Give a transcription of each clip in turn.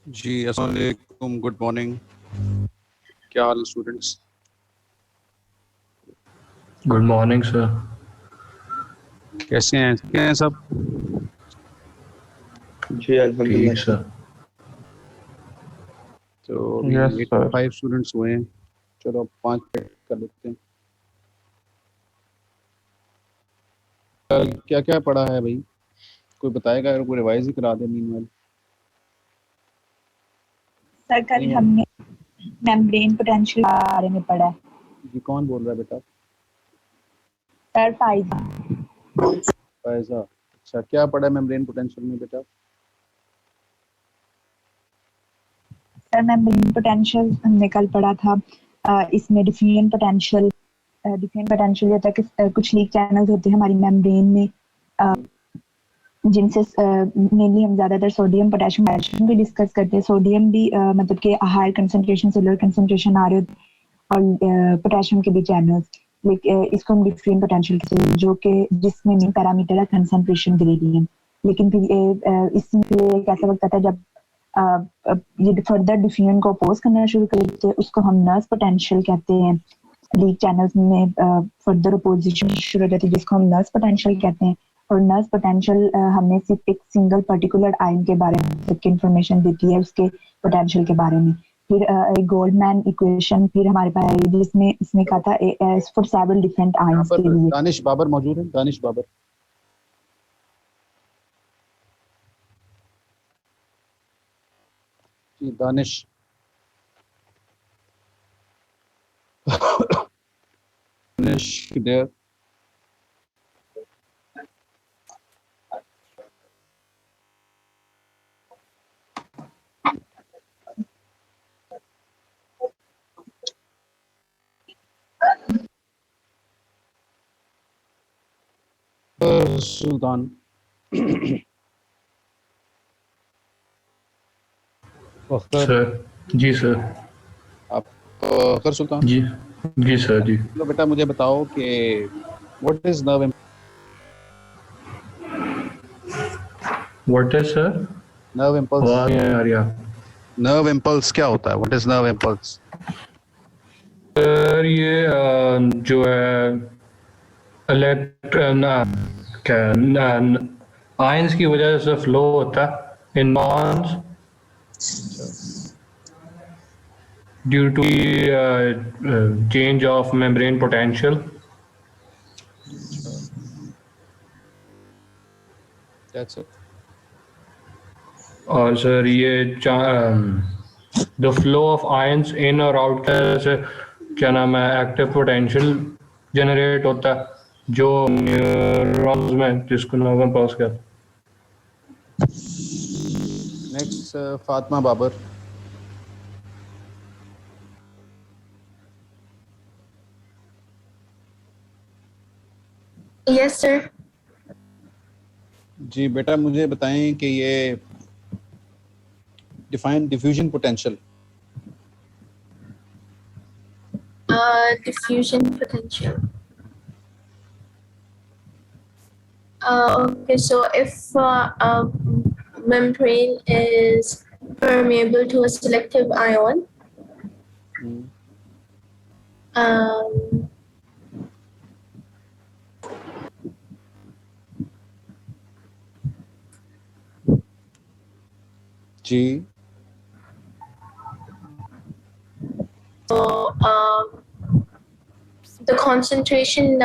जी अस्सलाम वालेकुम, good morning. क्या हाल है स्टूडेंट्स? Good morning sir. कैसे हैं सब? जी अल्हम्दुलिल्लाह ठीक सर। सर। तो अभी यस सर। 85 स्टूडेंट्स हुए हैं। चलो अब 5 कर लेते हैं। कल क्या क्या पढ़ा है भाई? कोई बताएगा? अगर कोई रिवाइज ही करा दे मीनवाइल। सर कल हमने मेम्ब्रेन पोटेंशियल के बारे में पढ़ा है। जी कौन बोल रहा है बेटा? सर फाइजा। फैजा। अच्छा, क्या पढ़ा है मेम्ब्रेन पोटेंशियल में बेटा? सर मेम्ब्रेन पोटेंशियल हमने कल पढ़ा था। इसमें डिफरेंट पोटेंशियल होता है कि कुछ लीक चैनल्स होते हैं हमारी मेम्ब्रेन में, जिनसे मेनली हम ज़्यादातर सोडियम पोटेशियम कैल्शियम भी डिस्कस करते हैं। सोडियम भी मतलब कि हायर कंसंट्रेशन से लोअर कंसंट्रेशन आ रहे होते हैं, और पोटेशियम के भी चैनल्स। इसको हम डिफरेंट पोटेंशियल कहते हैं, जो कि जिसमें मेन पैरामीटर है कंसंट्रेशन ग्रेडियंट। लेकिन फिर इसमें एक ऐसा वक्त आता है जब ये फर्दर डिफ्यूजन को अपोज करना शुरू कर देते हैं, उसको हम नर्स पोटेंशियल कहते हैं। लीक चैनल्स में फर्दर अपोजिशन शुरू हो जाती है, जिसको हम नर्स पोटेंशियल कहते हैं। और नर्स पोटेंशियल हमें सिर्फ एक सिंगल पर्टिकुलर आयन के बारे में तक इंफॉर्मेशन देती है, उसके पोटेंशियल के बारे में। फिर एक गोल्डमैन इक्वेशन फिर हमारे पास है, जिसमें इसने कहा था फॉर सेवरल डिफरेंट यहाँ आयंस के पर लिए। दानिश बाबर मौजूद है। दानिश बाबर। जी दानिश। दानिश किधर? सुल्तान। अख्तर। सर जी सर। आप अख्तर सुल्तान। जी जी सर जी। चलो बेटा मुझे बताओ कि what is nerve what is sir? Nerve impulse? आवाज नहीं आ रही आप। नर्व इम्पल्स क्या होता है? What is nerve impulse? Sir ये जो है इलेक्ट ना क्या आयंस की वजह से फ्लो होता है in neurons due to change of membrane potential. That's it. और सर ये the flow of ions in और आउट से क्या नाम है एक्टिव पोटेंशियल जनरेट होता है जो न्यूरॉन्स में, जिसको नर्व इम्पल्स कहते हैं। Next Fatima Babar. Yes, sir. जी बेटा मुझे बताएं कि ये define diffusion potential. Diffusion potential. Okay, so if a membrane is permeable to a selective ion, um, जी so the concentration,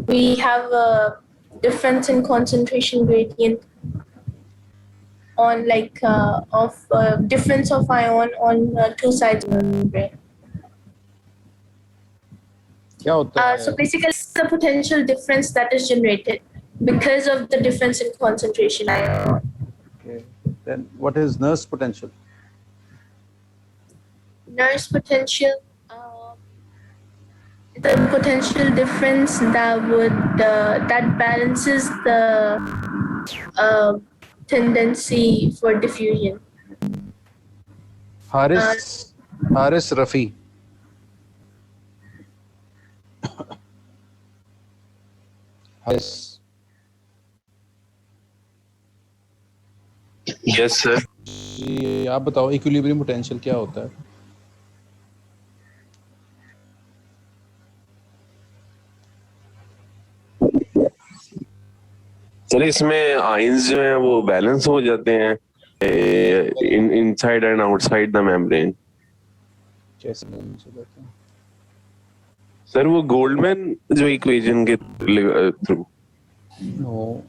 we have a difference in concentration gradient on of difference of ion on two sides of the membrane. क्या होता है? So basically, it's the potential difference that is generated because of the difference in concentration ion. Okay. Then what is nurse potential? Nurse potential, the potential difference that balances the tendency for diffusion. Haris Rafi. Haris yes sir. ये आप बताओ equilibrium potential क्या होता है? Sir इसमें ions जो है वो बैलेंस हो जाते हैं inside and outside the membrane. कैसे बैलेंस हो जाते हैं? सर वो गोल्डमैन जो इक्वेशन के थ्रू। नो,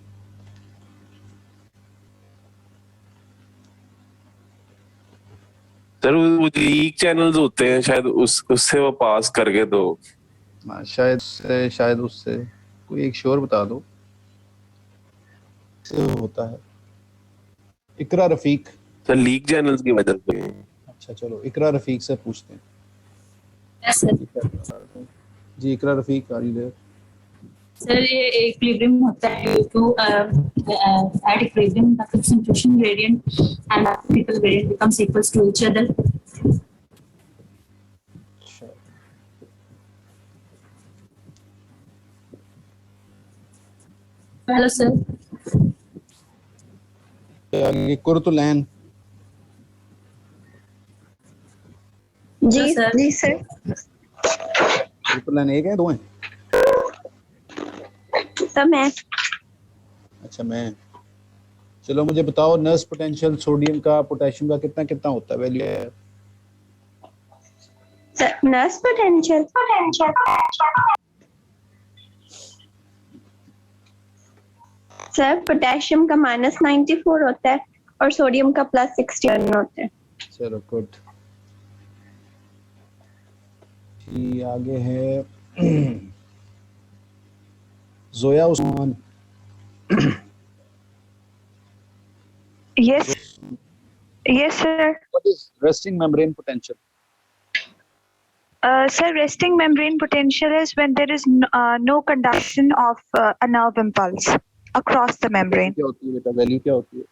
सर वो लीक चैनल्स होते हैं शायद उससे वो पास करके तो। शायद उससे कोई एक श्योर बता दो से होता है। इकरा रफीक। सर लीक चैनल्स की वजह से। अच्छा चलो इकरा रफीक से पूछते हैं। Yes, sir. जी Iqra Rafiq, are you there? Sir ये इक्विलिब्रियम होता है to at equilibrium the concentration gradient and particle gradient becomes equals to each other. Hello sir. आगे कुर्तुलैन। जी सर। जी सर। कुर्तुलैन एक है, दो हैं? सर मैं। अच्छा मैं। चलो मुझे बताओ नर्स पोटेंशियल सोडियम का पोटेशियम का कितना कितना होता है, वैल्यू है? Sir nurse potential sir potassium का -94 होता है और सोडियम का +61 होता है। चलो गुड। जी आगे है Zoya Usman. Yes, yes, sir. What is resting membrane potential? Sir, resting membrane potential is when there is no conduction of a nerve impulse across the membrane. क्या होती है बेटा, वैल्यू क्या होती है?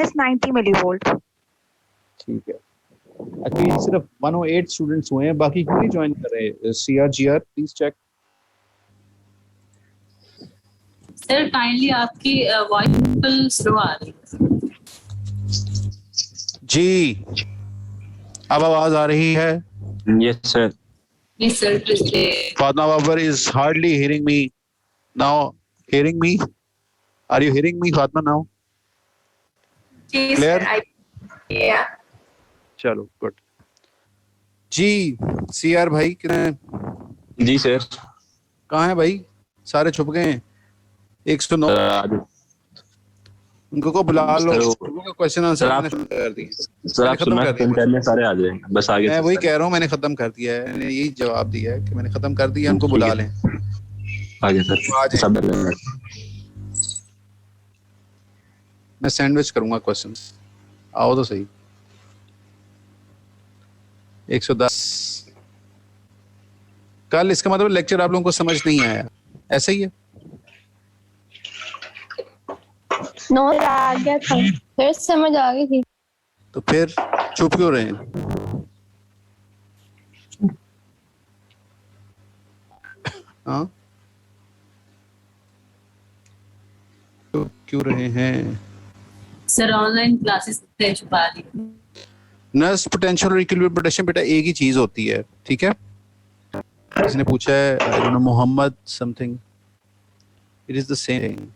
-90 millivolt. ठीक है। अच्छा ये सिर्फ 108 स्टूडेंट्स हुए हैं, बाकी क्यों नहीं ज्वाइन कर रहे? CRGR please check. Sir kindly आपकी वॉइस स्लो आ रही है। जी अब आवाज आ रही है? Yes sir. Yes sir please. Fatima Babar is hardly hearing me now. Hearing me? Are you hearing me, Fatima now? Yes, Clear? sir. Yeah. चलो गुड। जी CR भाई कितने? जी सर। कहाँ है भाई? सारे छुप गए हैं। 109 उनको को बुला लो। उनको क्वेश्चन आंसर मैंने खत्म कर दिए। सर आप सुनना करने सारे आ जाएंगे बस आगे। मैं वही कह रहा हूँ, मैंने खत्म कर दिया है, मैंने यही जवाब दिया है कि मैंने खत्म कर दिया, उनको बुला लें। आगे सर सब। मैं सैंडविच करूंगा क्वेश्चंस, आओ तो सही। 110। कल इसका मतलब लेक्चर आप लोगों को समझ नहीं आया, ऐसा ही है? नो आ गया था फिर समझ आ गई थी। तो फिर चुप क्यों रहे हैं? हाँ तो क्यों रहे हैं? सर ऑनलाइन क्लासेस से छुपा दी। नर्स पोटेंशियल और इक्विलिब्रियम पोटेंशियल बेटा एक ही चीज होती है, ठीक है? इसने पूछा है I don't know Mohammad something, it is the same thing.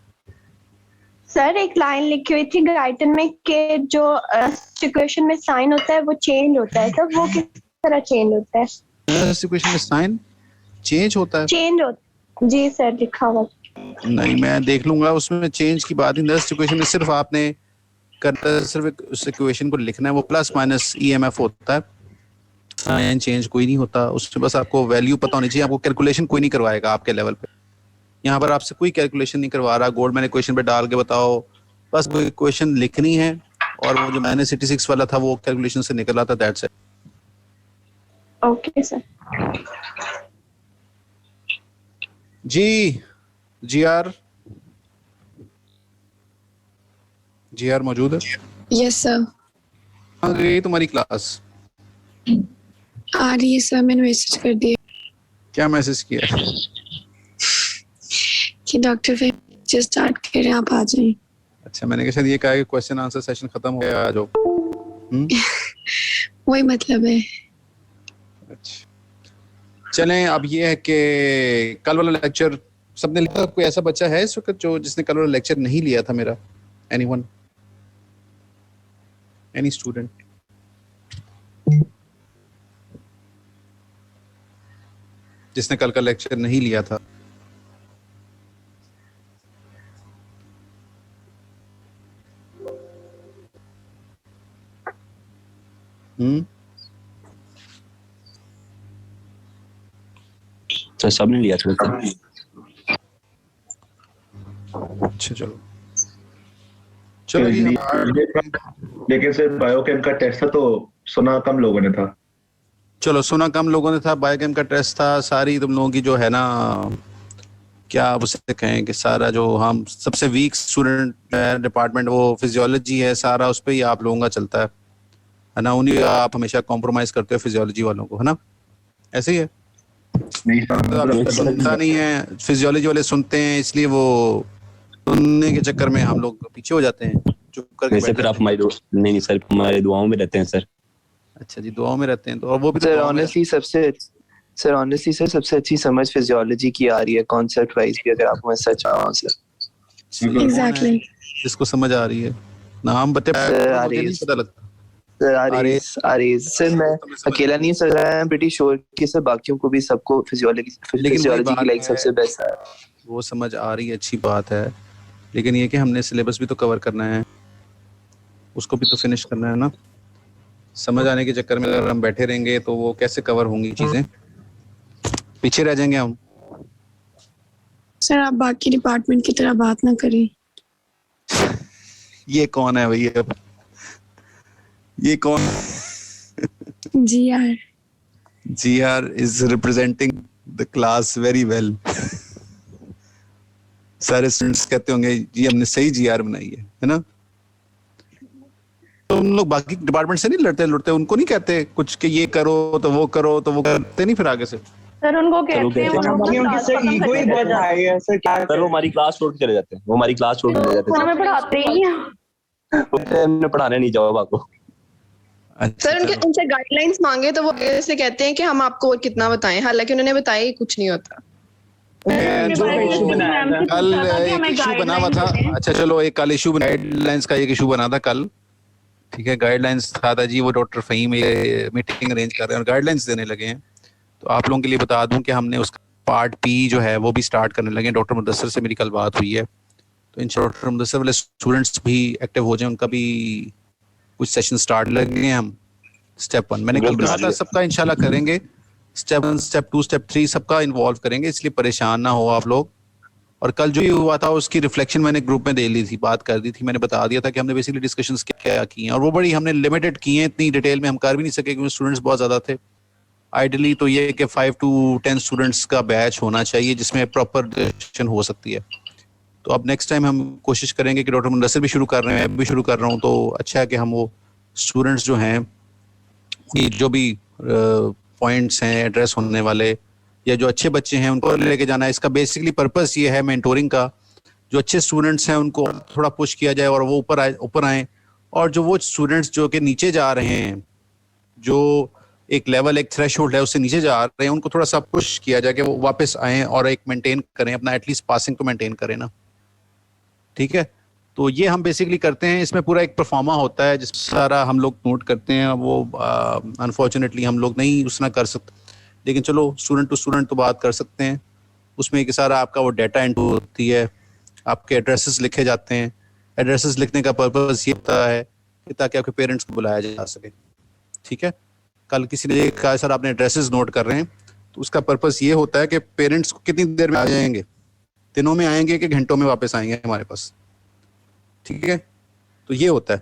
Sir एक लाइन लिखी हुई थी गाइटन में कि जो इक्वेशन में साइन होता है वो चेंज होता है, तो वो किस तरह चेंज होता है? नर्स इक्वेशन में साइन चेंज होता है? चेंज होता जी सर लिखा हुआ। नहीं मैं देख लूंगा, उसमें चेंज की बात ही। नर्स इक्वेशन में सिर्फ आपने करना है, सिर्फ उस इक्वेशन को लिखना है, वो प्लस माइनस EMF होता है, साइन चेंज कोई नहीं होता उसमें। बस आपको वैल्यू पता होनी चाहिए, आपको कैलकुलेशन कोई नहीं करवाएगा आपके लेवल पे। यहाँ पर आपसे कोई कैलकुलेशन नहीं करवा रहा, गोल्डमैन इक्वेशन पे डाल के बताओ, बस कोई इक्वेशन लिखनी है और वो जो -86 वाला था वो कैलकुलेशन से निकला था, दैट्स इट। Okay sir. जी GR मौजूद है? Yes sir. आ गई तुम्हारी क्लास? आ रही है सर, मैंने मैसेज कर दिया। क्या मैसेज किया है? कि डॉक्टर फिर स्टार्ट कर रहे हैं, आप आ जाएं। अच्छा, मैंने कहा शायद ये कहा कि क्वेश्चन आंसर सेशन खत्म हो गया आज। वही मतलब है। अच्छा, चलें, अब ये है कि कल वाला लेक्चर सबने लिखा। कोई ऐसा बच्चा है इस वक्त जो जिसने कल वाला लेक्चर नहीं लिया था मेरा? Anyone, any student? जिसने कल का लेक्चर नहीं लिया था? सर सबने लिया था। अच्छा, चलो लेकिन सर बायोकेम का टेस्ट था तो सुना कम लोगों ने था। चलो, सुना कम लोगों ने था। बायोकेम का टेस्ट था। सारी तुम लोगों की जो है ना, क्या आप उसे कहें कि सारा जो हम सबसे वीक स्टूडेंट डिपार्टमेंट वो फिजियोलॉजी है, सारा उस पर ही आप लोगों का चलता है ना। उन्हीं आप हमेशा कॉम्प्रोमाइज करते हो फिजियोलॉजी वालों को, है ना? ऐसे ही है। तो सुनता नहीं है, फिजियोलॉजी वाले सुनते हैं, इसलिए वो सुनने के चक्कर में हम लोग पीछे हो जाते हैं, चुप करके बैठ फिर आप हमारी नहीं सर, हमारे दुआओं में रहते हैं सर। अच्छा जी, दुआओं में रहते हैं तो, और वो भी सर ऑनेस्टली सबसे अच्छी समझ फिजियोलॉजी की आ रही है, कॉन्सेप्ट वाइज भी, अगर आपको मैं सच बताऊं सर। एग्जैक्टली, जिसको समझ आ रही है। नाम बता, मुझे नहीं पता लगता। आरेज सर, मैं अकेला नहीं sir, I am pretty sure कि सर बाकियों को भी सबको फिजियोलॉजी की लाइक सबसे बेस्ट है। वो समझ आ रही है, अच्छी बात है, लेकिन ये कि हमने सिलेबस भी तो कवर करना है, उसको भी तो फिनिश करना है ना। समझ आने के चक्कर में अगर हम बैठे रहेंगे तो वो कैसे कवर होंगी चीजें, पीछे रह जाएंगे हम। सर आप बाकी डिपार्टमेंट की तरह बात ना करें। ये कौन है भैया? ये कौन? GR is representing the class very well. सारे स्टूडेंट्स कहते होंगे ये हमने सही GR बनाई है ना? तो उन लोग बाकी डिपार्टमेंट से नहीं लड़ते, उनको नहीं कहते कुछ कि ये करो तो वो करते नहीं फिर आगे से। सर उनको कहते हैं, सर वो हमारी क्लास छोड़ के चले जाते हैं, वो हमारी क्लास छोड़ के चले जाते हैं। हमें पढ़ाते ही नहीं, हमने पढ़ाने नहीं जाओ आपको। सर उनसे गाइडलाइंस मांगे तो वो ऐसे कहते हैं कि हम आपको और कितना बताएं, हालांकि उन्होंने बताया ही कुछ नहीं होता। कल एक इशू बना हुआ था। अच्छा चलो, एक कल इशू गाइडलाइंस का एक इशू बना था कल, ठीक है। गाइडलाइंस था जी, वो डॉक्टर फहीम मीटिंग अरेंज कर रहे हैं और गाइडलाइंस देने लगे हैं। तो आप लोगों के लिए बता दूं कि हमने उसका पार्ट P जो है वो भी स्टार्ट करने लगे हैं। डॉक्टर मुदस्सिर से मेरी कल बात हुई है, तो इंशाल्लाह डॉक्टर मुदस्सिर वाले स्टूडेंट्स भी एक्टिव हो जाए, उनका भी कुछ सेशन स्टार्ट लगे हैं। हम स्टेप 1 मैंने कल कहा था सबका इंशाल्लाह करेंगे, स्टेप 1 स्टेप 2 स्टेप 3 सबका इन्वॉल्व करेंगे, इसलिए परेशान ना हो आप लोग। और कल जो ही हुआ था उसकी रिफ्लेक्शन मैंने ग्रुप में दे ली थी, बात कर दी थी, मैंने बता दिया था कि हमने बेसिकली डिस्कशंस क्या की हैं, और वो बड़ी हमने लिमिटेड की हैं, इतनी डिटेल में हम कर भी नहीं सके क्योंकि स्टूडेंट्स बहुत ज़्यादा थे। आइडियली तो ये कि 5 to 10 स्टूडेंट्स का बैच होना चाहिए जिसमें प्रॉपर डिस्कशन हो सकती है। तो अब नेक्स्ट टाइम हम कोशिश करेंगे कि डॉक्टर मुदस्सिर भी शुरू कर रहे हैं, मैं भी शुरू कर रहा हूँ, तो अच्छा है कि हम वो स्टूडेंट्स जो हैं जो भी पॉइंट्स हैं एड्रेस होने वाले या जो अच्छे बच्चे हैं उनको लेके जाना है। इसका बेसिकली पर्पस ये है मेंटोरिंग का, जो अच्छे स्टूडेंट्स हैं उनको थोड़ा पुश किया जाए और वो ऊपर आए, और जो वो स्टूडेंट्स जो कि नीचे जा रहे हैं, जो एक लेवल एक थ्रेशोल्ड है उससे नीचे जा रहे हैं, उनको थोड़ा सा पुश किया जाए कि वो वापस आएँ और एक मेंटेन करें अपना एटलीस्ट पासिंग को मेंटेन करें ना, ठीक है। तो ये हम बेसिकली करते हैं। इसमें पूरा एक परफॉर्मा होता है जिस सारा हम लोग नोट करते हैं, वो अनफॉर्चुनेटली हम लोग नहीं उसना कर सकते, लेकिन चलो स्टूडेंट टू स्टूडेंट तो बात कर सकते हैं। उसमें एक सारा आपका वो डाटा एंट्री होती है, आपके एड्रेसेस लिखे जाते हैं। एड्रेसेस लिखने का पर्पस ये होता है कि ताकि आपके पेरेंट्स को बुलाया जा सके, ठीक है। कल किसी ने कहा सर आपने एड्रेसेस नोट कर रहे हैं, तो उसका पर्पस ये होता है कि पेरेंट्स को कितनी देर में आ जाएंगे, दिनों में आएंगे कि घंटों में वापस आएंगे हमारे पास, ठीक है। तो ये होता है,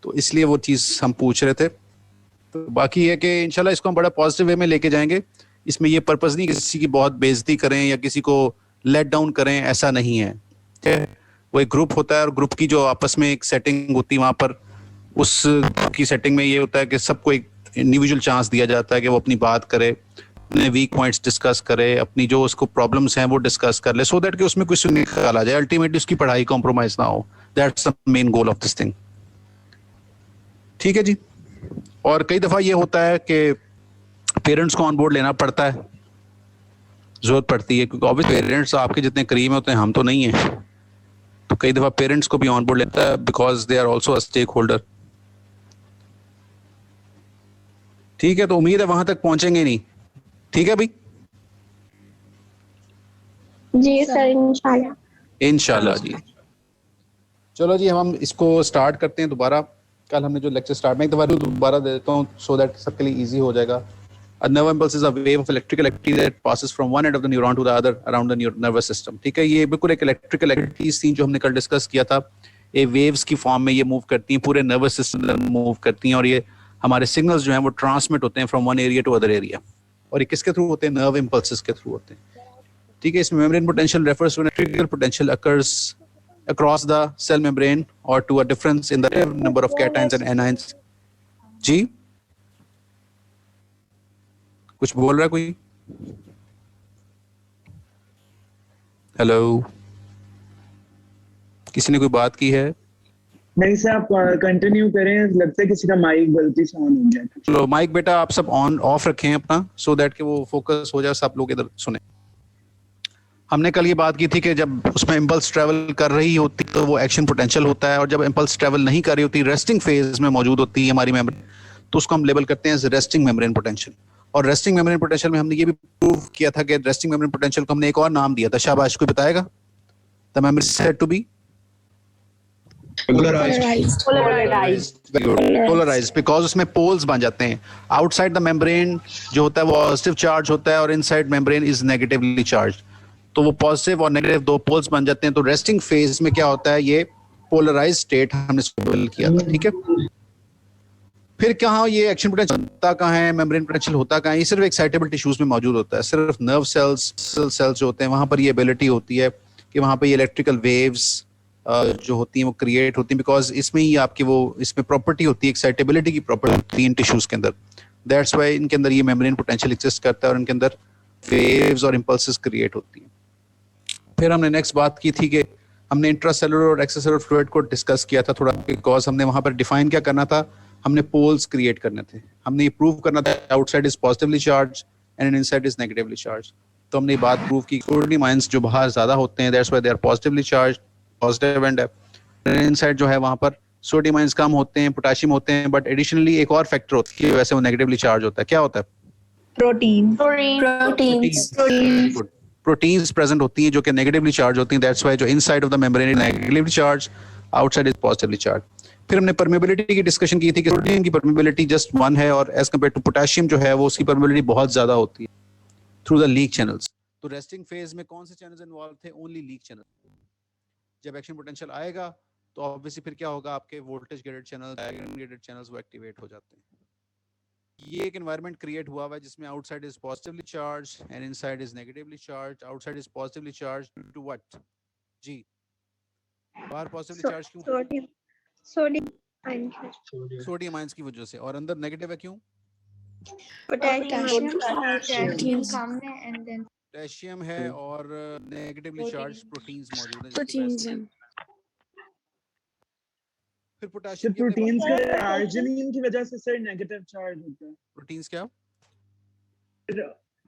तो इसलिए वो चीज़ हम पूछ रहे थे। तो बाकी है कि इंशाल्लाह इसको हम बड़ा पॉजिटिव वे में लेके जाएंगे। इसमें ये पर्पस नहीं किसी की बहुत बेइज्जती करें या किसी को लेट डाउन करें, ऐसा नहीं है, ठीक है। वो एक ग्रुप होता है और ग्रुप की जो आपस में एक सेटिंग होती है, वहाँ पर उस की सेटिंग में ये होता है कि सबको एक इंडिविजुअल चांस दिया जाता है कि वो अपनी बात करे, अपने वीक पॉइंट्स डिस्कस करे, अपनी जो उसको प्रॉब्लम्स हैं वो डिस्कस कर ले, सो दैट कि उसमें कुछ निकाला जाए, अल्टीमेटली उसकी पढ़ाई कॉम्प्रोमाइज ना हो। That's the main goal of this thing. ठीक है जी। और कई दफा ये होता है कि पेरेंट्स को ऑन बोर्ड लेना पड़ता है, जरूरत पड़ती है, क्योंकि ऑब्वियस पेरेंट्स आपके जितने करीब होते हैं, हम तो नहीं है, तो कई दफा पेरेंट्स को भी ऑन बोर्ड लेता है because they are also a stakeholder. ठीक है, तो उम्मीद है वहां तक पहुंचेंगे नहीं। ठीक है भाई, जी सर, इंशाल्लाह। इंशाल्लाह जी। चलो जी, हम इसको स्टार्ट करते हैं दोबारा। कल हमने जो लेक्चर स्टार्ट में एक दफा दोबारा दे देता हूँ सो दैट सबके लिए इजी हो जाएगा। A nerve impulse is a wave of electrical activity that passes from one end of the neuron to the other around the nervous system. ठीक है, ये बिल्कुल एक इलेक्ट्रिकल एक्टिविटीज थी जो हमने कल डिस्कस किया था। ये वेव्स की फॉर्म में ये मूव करती हैं, पूरे नर्वस सिस्टम में मूव करती हैं, और ये हमारे सिग्नल्स जो हैं वो ट्रांसमिट होते हैं from one area to other area. और ये किसके थ्रू होते हैं? नर्व इम्पल्सेस के थ्रू होते हैं। ठीक है, इसमें membrane potential refers to electrical potential occurs across the cell membrane or to a difference in the number of cations and anions. जी, कुछ बोल रहा है कोई? हेलो, किसी ने कोई बात की है? नहीं सर, आप कंटिन्यू करें, लगता है किसी का माइक गलती से ऑन हो गया। चलो माइक बेटा आप सब ऑन ऑफ रखें अपना, सो दैट कि वो फोकस हो जाए, सब लोग इधर सुने। हमने कल ये बात की थी कि जब उसमें इम्पल्स ट्रैवल कर रही होती तो वो एक्शन पोटेंशियल होता है, और जब इम्पल्स ट्रैवल नहीं कर रही होती, रेस्टिंग फेज में मौजूद होती है हमारी मेम्ब्रेन, तो उसको हम लेबल करते हैं रेस्टिंग मेम्ब्रेन पोटेंशियल। और रेस्टिंग मेम्ब्रेन पोटेंशियल में हमने ये भी प्रूव किया था कि रेस्टिंग मेम्ब्रेन पोटेंशियल को हमने एक और नाम दिया था। शाबाश, कोई बताएगा? The membrane is said to be polarised because उसमें पोल्स बन जाते हैं। आउटसाइड द मेम्ब्रेन जो होता है वो पॉजिटिव चार्ज होता है, और inside membrane is negatively charge. तो वो पॉजिटिव और नेगेटिव दो पोल्स बन जाते हैं। तो रेस्टिंग फेज में क्या होता है? ये पोलराइज्ड स्टेट हमने लेबल किया था। ठीक है, फिर कहाँ ये एक्शन पोटेंशियल होता कहाँ है, मेम्ब्रेन पोटेंशियल होता कहाँ है? ये सिर्फ एक्साइटेबल टिश्यूज में मौजूद होता है। सिर्फ नर्व सेल्स जो होते हैं वहां पर ये एबिलिटी होती है कि वहां पर ये इलेक्ट्रिकल वेव्स जो होती हैं वो क्रिएट होती हैं, बिकॉज इसमें ही आपकी वो इसमें प्रॉपर्टी होती है, एक्साइटेबिलिटी की प्रॉपर्टी होती है इन टिश्यूज के अंदर। दैट्स वाई इनके अंदर ये मेम्ब्रेन पोटेंशियल एग्जिस्ट करता है और इनके अंदर वेव्स और इंपल्सेस क्रिएट होती हैं। फिर हमने नेक्स्ट बात की थी कि हमने इंट्रासेलुलर और एक्स्ट्रासेलुलर फ्लूइड को डिस्कस किया था थोड़ा, बिकॉज हमने वहां पर डिफाइन क्या करना था, हमने पोल्स क्रिएट करने थे। हमने ये प्रूव करना था outside is positively charge and inside is negatively charge. तो हमने ये बात प्रूव की सोडियम आयंस जो बाहर ज्यादा होते हैं, that's why they are positively charge, positive and inside जो है वहां पर सोडियम आयंस कम होते हैं, पोटेशियम होते हैं, बट एडिशनली एक और फैक्टर होती है वैसे वो नेगेटिवली चार्ज होता है। क्या होता है? प्रोटीन्स प्रेजेंट होती हैं जो कि नेगेटिवली चार्ज होती हैं। दैट्स व्हाई जो inside of the membrane is negatively charge, outside is positively charge. फिर हमने परमेबिलिटी की डिस्कशन की थी कि सोडियम की परमेबिलिटी जस्ट 1 है, और एज कंपेयर टू पोटेशियम जो है वो उसकी परमेबिलिटी बहुत ज्यादा होती है थ्रू द लीक चैनल्स। तो रेस्टिंग फेज में कौन से चैनल्स इन्वॉल्व थे? Only leak channel. जब एक्शन पोटेंशियल आएगा तो ऑब्वियसली फिर क्या होगा, आपके voltage gated channel, diagram gated channels वो एक्टिवेट हो जाते हैं। ये एक एनवायरनमेंट क्रिएट हुआ है जिसमें outside is positively charge and inside is negatively charge. Outside is positively charge to what? जी, बाहर पॉजिटिवली चार्ज क्यों? सोडियम आयंस की वजह से। और अंदर नेगेटिव है क्यों? पोटेशियम है और नेगेटिवली चार्ज प्रोटीन्स मौजूद हैं। फिर पोटेशियम प्रोटीन्स का आर्जिनिन की वजह से सर नेगेटिव चार्ज होता है। प्रोटीन्स क्या?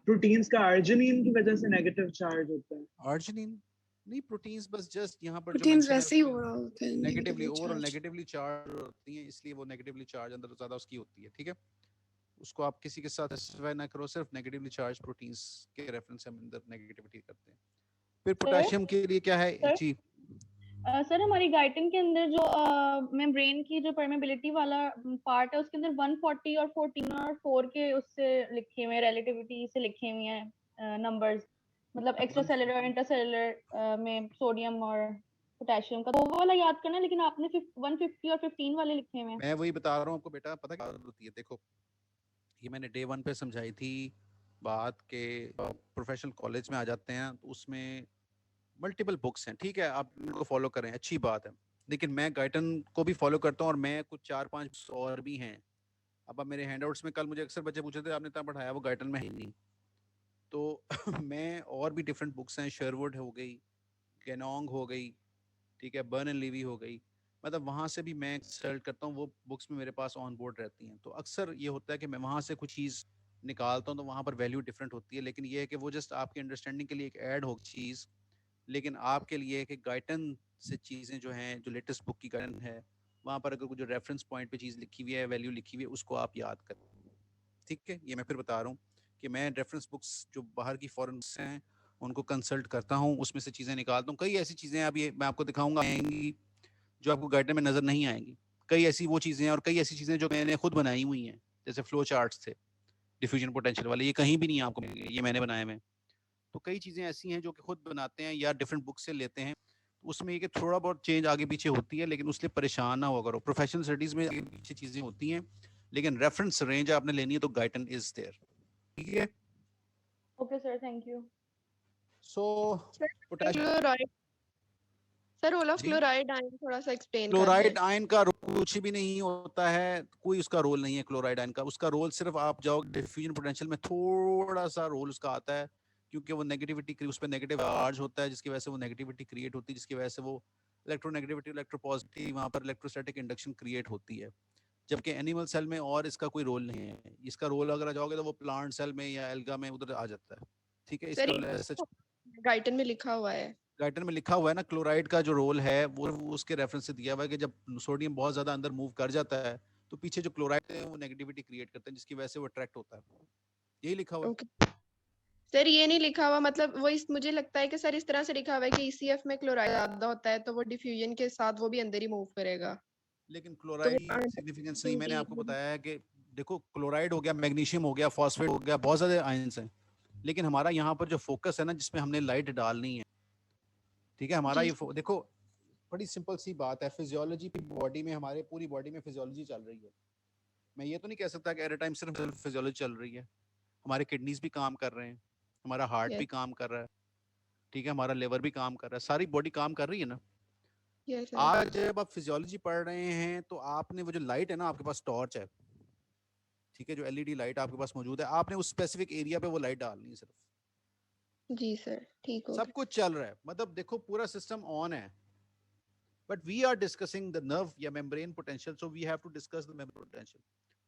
प्रोटीन्स का आर्जिनिन की वजह से नेगेटिव चार्ज होता है। आर्जिनिन नहीं, प्रोटीन्स बस जस्ट यहाँ पर प्रोटीन्स वैसे ही हो रहा होता है, नेगेटिवली ओवरऑल नेगेटिवली चार्ज होती हैं, इसलिए वो नेगेटिवली चार्ज अंदर ज्यादा उसकी होती है। ठीक है, उसको आप किसी के साथ स्पेसिफाई ना करो, सिर्फ नेगेटिवली चार्ज प्रोटीन्स के रेफरेंस से हम अंदर नेगेटिविटी करते हैं। फिर पोटेशियम के लिए क्या है? जी सर, हमारी गाइटन के अंदर जो मेम्ब्रेन की जो परमेबिलिटी वाला पार्ट है उसके अंदर 140 और 14 और 4 के उससे लिखे हुए रिलेटिविटी से लिखे हुए हैं नंबर्स, मतलब एक्स्ट्रासेलुलर और इंट्रासेलुलर में सोडियम और पोटेशियम का, तो वो वाला याद करना है। लेकिन आपने 150 और 15 वाले लिखे हुए हैं। मैं वही बता रहा हूँ आपको बेटा, पता क्या होती है? देखो, ये मैंने डे 1 पे समझाई थी बात के प्रोफेशनल कॉलेज में आ जाते हैं तो उसमें मल्टीपल बुक्स हैं। ठीक है, आप इनको फॉलो करें, अच्छी बात है, लेकिन मैं गाइटन को भी फॉलो करता हूँ और मैं कुछ 4-5 और भी हैं। अब मेरे हैंडआउट्स में कल मुझे अक्सर बच्चे पूछे थे आपने इतना पढ़ाया, वो गाइटन में है नहीं। तो मैं और भी डिफरेंट बुक्स हैं, शेरवुड हो गई, गैनोंग हो गई, ठीक है, बर्न एंड लीवी हो गई, मतलब वहाँ से भी मैं कंसल्ट करता हूँ, वो बुक्स में मेरे पास ऑन बोर्ड रहती हैं। तो अक्सर ये होता है कि मैं वहाँ से कुछ चीज़ निकालता हूँ तो वहाँ पर वैल्यू डिफरेंट होती है, लेकिन ये है कि वो जस्ट आपकी अंडरस्टैंडिंग के लिए एक ऐड हो चीज़, लेकिन आपके लिए कि गाइडन से चीज़ें जो हैं, जो लेटेस्ट बुक की गाइडन है, वहाँ पर अगर जो रेफरेंस पॉइंट पे चीज़ लिखी हुई है, वैल्यू लिखी हुई है, उसको आप याद करें। ठीक है, ये मैं फिर बता रहा हूँ कि मैं रेफरेंस बुक्स जो बाहर की फॉरेन से हैं उनको कंसल्ट करता हूँ, उसमें से चीज़ें निकालता हूँ। कई ऐसी चीज़ें अभी मैं आपको दिखाऊंगा आएंगी जो आपको गाइडन में नज़र नहीं आएंगी। कई ऐसी वो चीज़ें हैं और कई ऐसी चीज़ें जो मैंने खुद बनाई हुई हैं, जैसे फ्लो चार्ट्स थे डिफ्यूजन पोटेंशियल वाले, ये कहीं भी नहीं आपको मिलेंगे, ये मैंने बनाए हुए हैं। तो कई चीज़ें ऐसी हैं जो कि खुद बनाते हैं या डिफरेंट बुक से लेते हैं, तो उसमें ये कि थोड़ा बहुत चेंज आगे पीछे होती है, लेकिन उसलिए परेशान ना हो करो। प्रोफेशनल स्टडीज़ में आगे पीछे चीज़ें होती हैं, लेकिन रेफरेंस रेंज आपने लेनी है तो गाइडन इज देयर। ठीक है, okay sir, thank you. So chloride sir, role of chloride ion थोड़ा सा एक्सप्लेन कर क्लोराइड दें। आयन का कुछ भी नहीं होता है, कोई उसका रोल नहीं है क्लोराइड आयन का। उसका रोल सिर्फ आप जाओ डिफ्यूजन पोटेंशियल में थोड़ा सा रोल उसका आता है, क्योंकि वो नेगेटिविटी, उस पर नेगेटिव चार्ज होता है, जिसकी वजह से वो नेगेटिविटी क्रिएट होती है, जिसकी वजह से वो इलेक्ट्रोनेगेटिविटी इलेक्ट्रोपॉजिटिव वहाँ पर इलेक्ट्रोस्टैटिक इंडक्शन क्रिएट होती है। जबकि एनिमल सेल में और इसका कोई रोल नहीं है। इसका रोल अगर आ जाओगे तो वो प्लांट सेल में या एल्गा में उधर आ जाता है। ठीक है, इसका गाइडन में लिखा हुआ है, गाइडन में लिखा हुआ है ना, क्लोराइड का जो रोल है वो उसके रेफरेंस से दिया हुआ है कि जब सोडियम बहुत ज्यादा अंदर मूव कर जाता है तो पीछे जो क्लोराइड है वो नेगेटिविटी क्रिएट करते हैं, जिसकी वजह से वो अट्रैक्ट होता है। यही लिखा हुआ है। सर ये नहीं लिखा हुआ, मतलब वो मुझे लगता है कि सर इस तरह से लिखा हुआ है कि ECF में क्लोराइड ज्यादा होता है तो वो डिफ्यूजन के साथ वो भी अंदर ही मूव करेगा। लेकिन क्लोराइड सिग्निफिकेंस नहीं, मैंने आपको बताया है कि देखो क्लोराइड हो गया, मैग्नीशियम हो गया, फॉस्फेट हो गया, बहुत ज्यादा आयंस हैं, लेकिन हमारा यहाँ पर जो फोकस है ना, जिसमें हमने लाइट डालनी है, ठीक है, हमारा ये देखो बड़ी सिंपल सी बात है, फिजियोलॉजी की बॉडी में, हमारे पूरी बॉडी में फिजियोलॉजी चल रही है। मैं ये तो नहीं कह सकता कि एट अ टाइम सिर्फ फिजियोलॉजी चल रही है। हमारे किडनीज भी काम कर रहे हैं, हमारा हार्ट भी काम कर रहा है, ठीक है, हमारा लिवर भी काम कर रहा है, सारी बॉडी काम कर रही है ना। आज जब आप फिजियोलॉजी पढ़ रहे हैं तो आपने वो जो लाइट है ना, आपके पास टॉर्च है, ठीक है, जो LED लाइट आपके पास मौजूद है, आपने उस स्पेसिफिक एरिया पे वो लाइट डालनी है सिर्फ। जी सर, ठीक हो सब कुछ चल रहा है, मतलब देखो पूरा सिस्टम ऑन है, but we are discussing the nerve या membrane potential, so we have to discuss the membrane potential.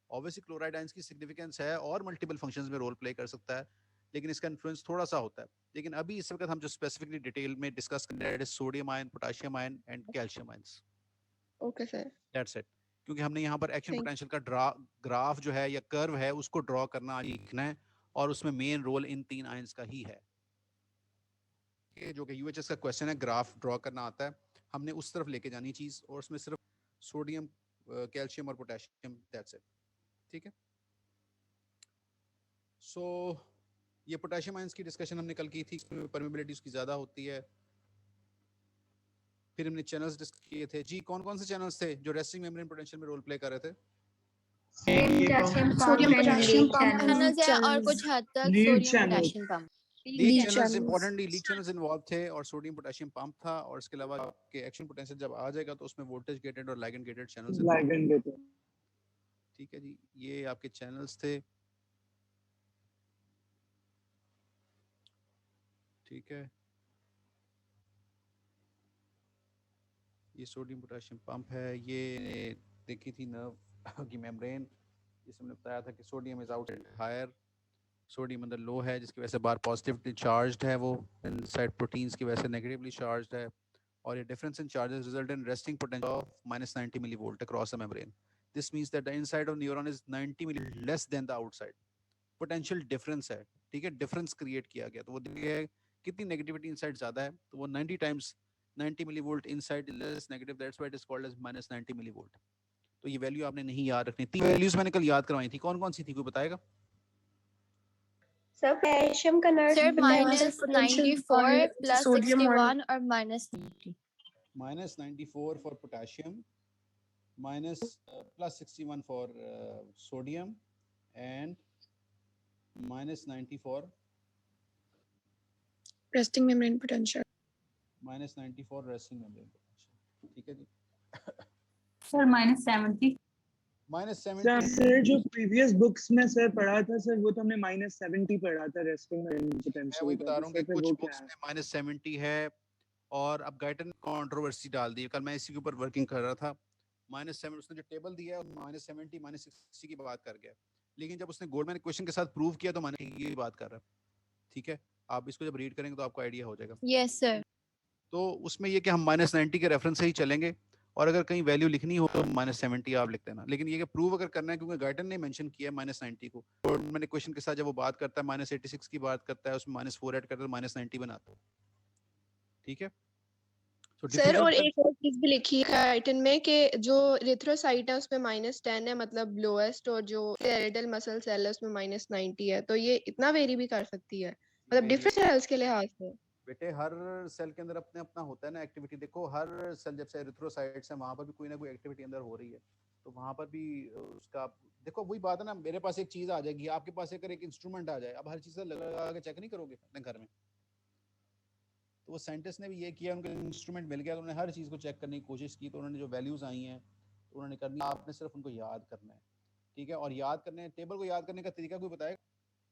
Obviously chloride ions की सिग्निफिकेंस है और मल्टीपल फंक्शंस में रोल प्ले कर सकता है, लेकिन इसका इन्फ्लुएंस थोड़ा सा होता है। लेकिन अभी इस वक्त हम जो स्पेसिफिकली डिटेल में डिस्कस कर रहे हैं, sodium ion, potassium ion and calcium ions. Okay sir, that's it. क्योंकि हमने यहाँ पर एक्शन पोटेंशियल का ग्राफ जो है या कर्व है उसको ड्रॉ करना लिखना है, और उसमें मेन रोल इन 3 आयंस का ही है, जो कि UHS का क्वेश्चन है, ग्राफ ड्रॉ करना आता है, हमने उस तरफ लेके जानी चीज, और उसमें सिर्फ सोडियम, कैल्शियम और पोटेशियम, दैट्स इट। ठीक है, सो ये पोटेशियम आयंस की डिस्कशन हमने कल की थी, परमेबिलिटी उसकी ज्यादा होती है। फिर हमने चैनल्स डिस्कस किए थे जी, कौन कौन से चैनल्स थे जो रेस्टिंग मेम्ब्रेन पोटेंशियल में रोल प्ले कर रहे थे? सोडियम पोटेशियम पंप है और कुछ हद तक sodium potassium pump. Leak channels importantly leak channels involve थे और सोडियम पोटेशियम पंप था, और इसके अलावा आपके एक्शन पोटेंशियल जब आ जाएगा तो उसमें वोल्टेज गेटेड और लाइगेंड गेटेड चैनल्स। ठीक है जी, ये आपके चैनल्स थे। ठीक है, ये सोडियम पोटेशियम पंप है, ये देखी थी नर्व की मेम्ब्रेन, जिसमें हमने बताया था कि sodium is outside higher, sodium अंदर लो है, जिसकी वजह से बाहर पॉजिटिवली चार्ज्ड है, वो इनसाइड प्रोटीन्स की वजह से नेगेटिवली चार्ज्ड है, और ये difference in charges result in resting potential of -90 millivolt across the membrane. This means that the inside of neuron is 90 milli less than the outside. Potential difference है, ठीक है, difference create किया गया, तो वो देखिए कितनी नेगेटिविटी इनसाइड ज्यादा है, तो वो 90 times 90 millivolt inside less negative, that's why it is called as -90 millivolt. तो ये वैल्यू आपने नहीं याद रखनी। 3 वैल्यूज मैंने कल याद करवाई थी, कौन कौन सी थी, कोई बताएगा? सर पोटेशियम का नर्व सर -94 प्लस 61 और -90। -94 for potassium, plus 61 for sodium, and -90 for resting membrane potential. -90 for resting membrane potential. ठीक है जी। सर -70। -70 सर जो प्रीवियस बुक्स में सर पढ़ा था सर, वो तो हमने -70 पढ़ा था रेस्टिंग मेम्ब्रेन पोटेंशियल। मैं वही बता रहा हूँ कि कुछ बुक्स में -70 है और अब गाइटन कंट्रोवर्सी डाल दी। कल मैं इसी के ऊपर वर्किंग कर रहा था। -7 उसने जो टेबल दिया है -70 -60 की बात कर गया, लेकिन जब उसने गोल्डमैन इक्वेशन के साथ प्रूव किया तो मैंने ये बात कर रहा है। ठीक है, आप इसको जब रीड करेंगे तो आपको आइडिया हो जाएगा। Yes sir. तो उसमें ये कि हम -90 के रेफरेंस से ही चलेंगे, और अगर कहीं वैल्यू लिखनी हो तो -70 आप लिख देना, लेकिन ये कि प्रूव अगर करना है, क्योंकि गाइटन ने मेंशन किया है -90 को, और मैंने क्वेश्चन के साथ जब वो बात करता है -86 की बात करता है, उसमें -4 ऐड करता है तो -90 बनाता है। ठीक है सर, और एक और चीज भी लिखी है गाइटन में कि जो रिथ्रोसाइट है उसमें -10 है, मतलब लोएस्ट, और जो स्केलेटल मसल सेल है उसमें -90 है। तो ये इतना वेरी भी कर सकती है, मतलब डिफरेंट सेल्स के लिहाज से। बेटे हर सेल के अंदर अपने अपना होता है ना एक्टिविटी। देखो हर सेल जब से एरिथ्रोसाइट्स है वहां पर भी कोई ना कोई एक्टिविटी अंदर हो रही है, तो वहां पर भी उसका देखो वही बात है ना, मेरे पास एक चीज आ जाएगी, आपके पास अगर एक इंस्ट्रूमेंट आ जाए, अब हर चीज लगा के चेक नहीं करोगे अपने घर में। तो वो साइंटिस्ट ने भी ये किया, उनको इंस्ट्रूमेंट मिल गया तो उन्होंने हर चीज को चेक करने की कोशिश की, तो उन्होंने जो वैल्यूज आई हैं तो उन्होंने करनी, आपने सिर्फ उनको याद करना है। ठीक है, और याद करने, टेबल को याद करने का तरीका कोई बताएगा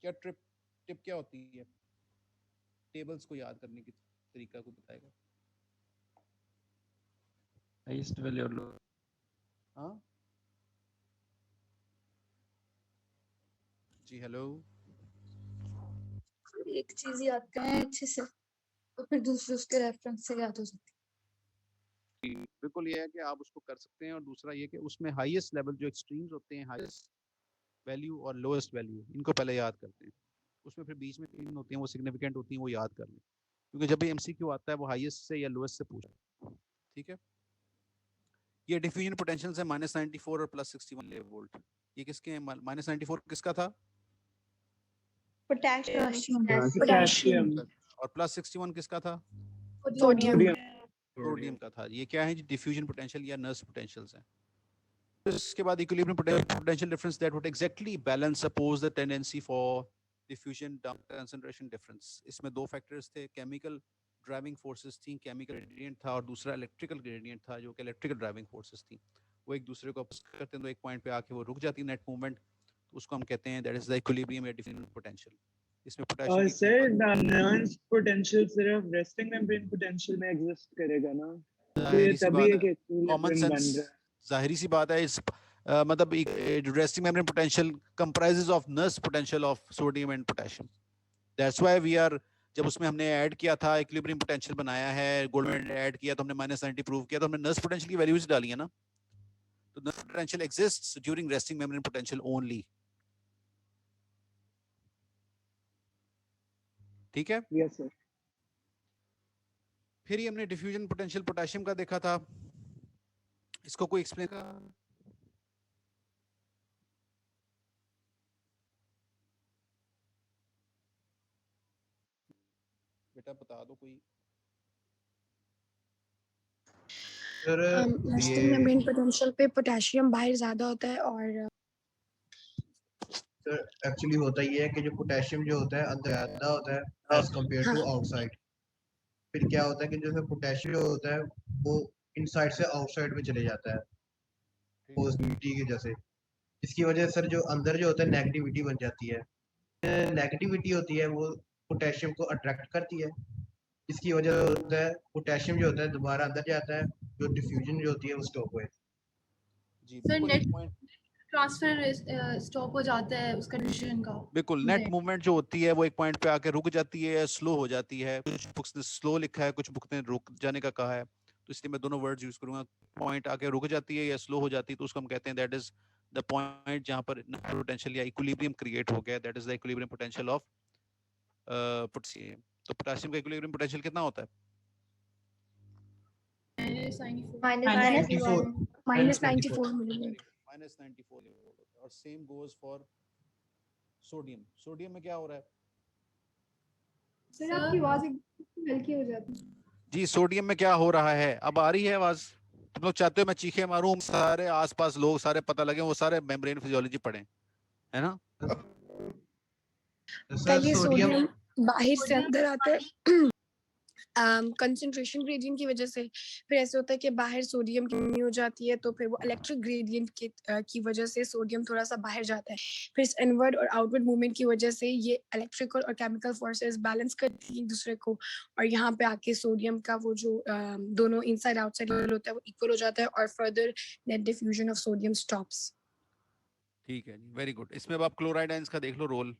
क्या? टिप क्या होती है टेबल्स को याद करने की तरीका को बताएगा? हाईएस्ट वैल्यू और लो। हाँ जी, हेलो। एक चीज याद करें अच्छे से तो फिर दूसरे उसके रेफरेंस से याद हो सकती है। बिल्कुल ये है कि आप उसको कर सकते हैं, और दूसरा ये कि उसमें हाईएस्ट लेवल जो एक्सट्रीम्स होते हैं, हाईएस्ट वैल्यू और लोएस्ट वैल्यू, इनको पहले याद करते हैं। उसमें फिर बीच में 3 होती हैं, वो सिग्निफिकेंट होती हैं, वो याद कर लें, क्योंकि जब भी एमसीक्यू आता है वो हाईएस्ट से या लोएस्ट से पूछता है। ठीक है, ये डिफ्यूजन पोटेंशियल है -94 और +61 वोल्ट। ये किसके हैं? -94 किसका था? पोटेशियम। और +61 किसका था? सोडियम का था। ये क्या है जी? डिफ्यूजन पोटेंशियल या नर्स पोटेंशियल्स हैं। इसके बाद equilibrium potential difference that would exactly balance suppose the tendency for diffusion concentration difference. इसमें 2 फैक्टर्स थे, केमिकल ड्राइविंग फोर्सेस थी, केमिकल ग्रेडियंट था, और दूसरा इलेक्ट्रिकल ग्रेडियंट था, जो कि इलेक्ट्रिकल ड्राइविंग फोर्सेस थी। वो एक दूसरे को अपोज करते हैं, तो एक पॉइंट पे आके वो रुक जाती है नेट मूवमेंट, तो उसको हम कहते हैं दैट इज द इक्विलिब्रियम या डिफ्यूजन पोटेंशियल। इसमें पोटेशियम सर नर्स पोटेंशियल सिर्फ रेस्टिंग मेम्ब्रेन पोटेंशियल में एग्जिस्ट करेगा ना, तो ये तभी एक कॉमन सेंस, जाहिर सी बात है। इस मतलब resting membrane potential comprises of Nernst potential of sodium and potassium. That's why we are, जब उसमें हमने ऐड किया था, इक्विलिब्रियम पोटेंशियल बनाया है, गोल्डमैन ने ऐड किया तो हमने -90 प्रूव किया, तो हमने नर्स पोटेंशियल की वैल्यूज डाली है ना। तो nurse potential exists during resting membrane potential only. ठीक है, यस सर। फिर ही हमने डिफ्यूजन पोटेंशियल पोटेशियम का देखा था। इसको कोई एक्सप्लेन का? बेटा बता दो कोई। रेस्टिंग मेम्ब्रेन पोटेंशियल पे पोटेशियम बाहर ज्यादा होता है, और सर एक्चुअली होता ये है कि जो पोटेशियम जो होता है अंदर ज्यादा होता है एज कंपेयर टू आउटसाइड। फिर क्या होता है कि जो पोटेशियम होता है वो इनसाइड से आउटसाइड में चले जाता है पॉजिटिविटी की वजह से। इसकी वजह से सर जो अंदर जो होता है नेगेटिविटी बन जाती है। नेगेटिविटी होती है वो पोटेशियम को अट्रैक्ट करती है। इसकी वजह से होता है पोटेशियम जो होता है दोबारा अंदर जाता है, जो डिफ्यूजन जो होती है वो स्टॉप हो जाती है। सर नेट ट्रांसफर स्टॉप हो जाता है उसका डिसीजन का। बिल्कुल, नेट मूवमेंट जो होती है वो एक पॉइंट पे आके रुक जाती है, स्लो हो जाती है। कुछ बुक्स ने स्लो लिखा है, कुछ बुक ने रुक जाने का कहा है, तो इसलिए मैं दोनों वर्ड्स यूज करूंगा। पॉइंट आके रुक जाती है या स्लो हो जाती है, तो उसको हम कहते हैं दैट इज द पॉइंट जहां पर पोटेंशियल या इक्विलिब्रियम क्रिएट हो गया, that is the equilibrium potential of potassium. तो पोटेशियम का इक्विलिब्रियम पोटेंशियल कितना होता है? -94 मिलीमीटर। -94 और same goes for sodium. Sodium में क्या हो रहा है? सर आपकी आवाज हल्की हो जाती है जी। सोडियम में क्या हो रहा है? अब आ रही है आवाज? तुम लोग चाहते हो मैं चीखे मारूं, सारे आसपास लोग सारे पता लगे वो सारे मेम्ब्रेन फिजियोलॉजी पढ़े, है ना? पहले सोडियम बाहर से अंदर आता है, कंसंट्रेशन ग्रेडियंट की वजह से फिर ऐसे होता है कि बाहर सोडियम की कमी हो जाती है, तो फिर वो इलेक्ट्रिक ग्रेडियंट की वजह से सोडियम थोड़ा सा बाहर जाता है। फिर इस इनवर्ड और आउटवर्ड मूवमेंट की वजह से ये इलेक्ट्रिकल और केमिकल फोर्सेस बैलेंस करती हैं एक दूसरे को, और यहाँ पे आके सोडियम का वो जो दोनों इनसाइड आउटसाइड लेवल होता है वो इक्वल हो जाता है और further net diffusion of sodium stops. ठीक है जी, वेरी गुड। इसमें अब आप क्लोराइड आयंस का देख लो role.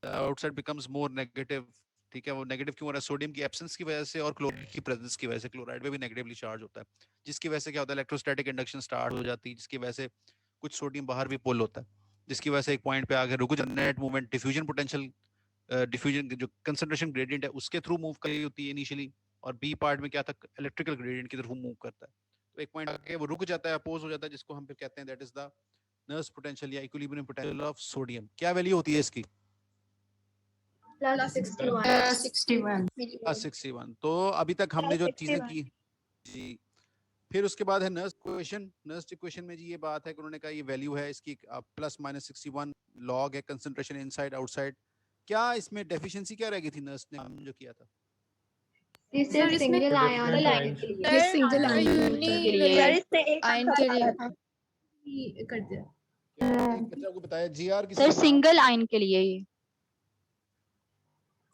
Outside becomes more negative. ठीक है, वो नेगेटिव क्यों हो रहा है? सोडियम की एब्सेंस की वजह से और क्लोराइड की प्रेजेंस की वजह से। क्लोराइड में भी नेगेटिवली चार्ज होता है, जिसकी वजह से क्या होता है, इलेक्ट्रोस्टैटिक इंडक्शन स्टार्ट हो जाती है, जिसकी वजह से कुछ सोडियम बाहर भी पुल होता है, जिसकी वजह से एक पॉइंट पे आके रुक जाता है। Net movement diffusion potential, diffusion जो कंसंट्रेशन ग्रेडियंट है उसके थ्रू मूव करी होती है इनिशियली, और बी पार्ट में क्या था, इलेक्ट्रिकल ग्रेडियंट की तरफ मूव करता है। तो एक पॉइंट आके वो रुक जाता है, अपोज हो जाता है, जिसको हम फिर कहते हैं that is the nurse potential या इक्विलिब्रियम पोटेंशियल ऑफ सोडियम। क्या वैल्यू होती है इसकी? Plus 61. 61। तो अभी तक हमने जो चीजें की जी। फिर उसके बाद है नर्स इक्वेशन। नर्स इक्वेशन में जी ये बात है कि उन्होंने कहा ये वैल्यू है इसकी प्लस माइनस 61 लॉग है कंसंट्रेशन इनसाइड आउटसाइड। क्या इसमें डेफिशिएंसी क्या रह गई थी नर्स ने हम जो किया था? सर सिंगल आयन के लिए, ये सिंगल आयन के लिए आयन के लिए कर दिया आपको बताया जीआर की सर सिंगल आयन के लिए ये।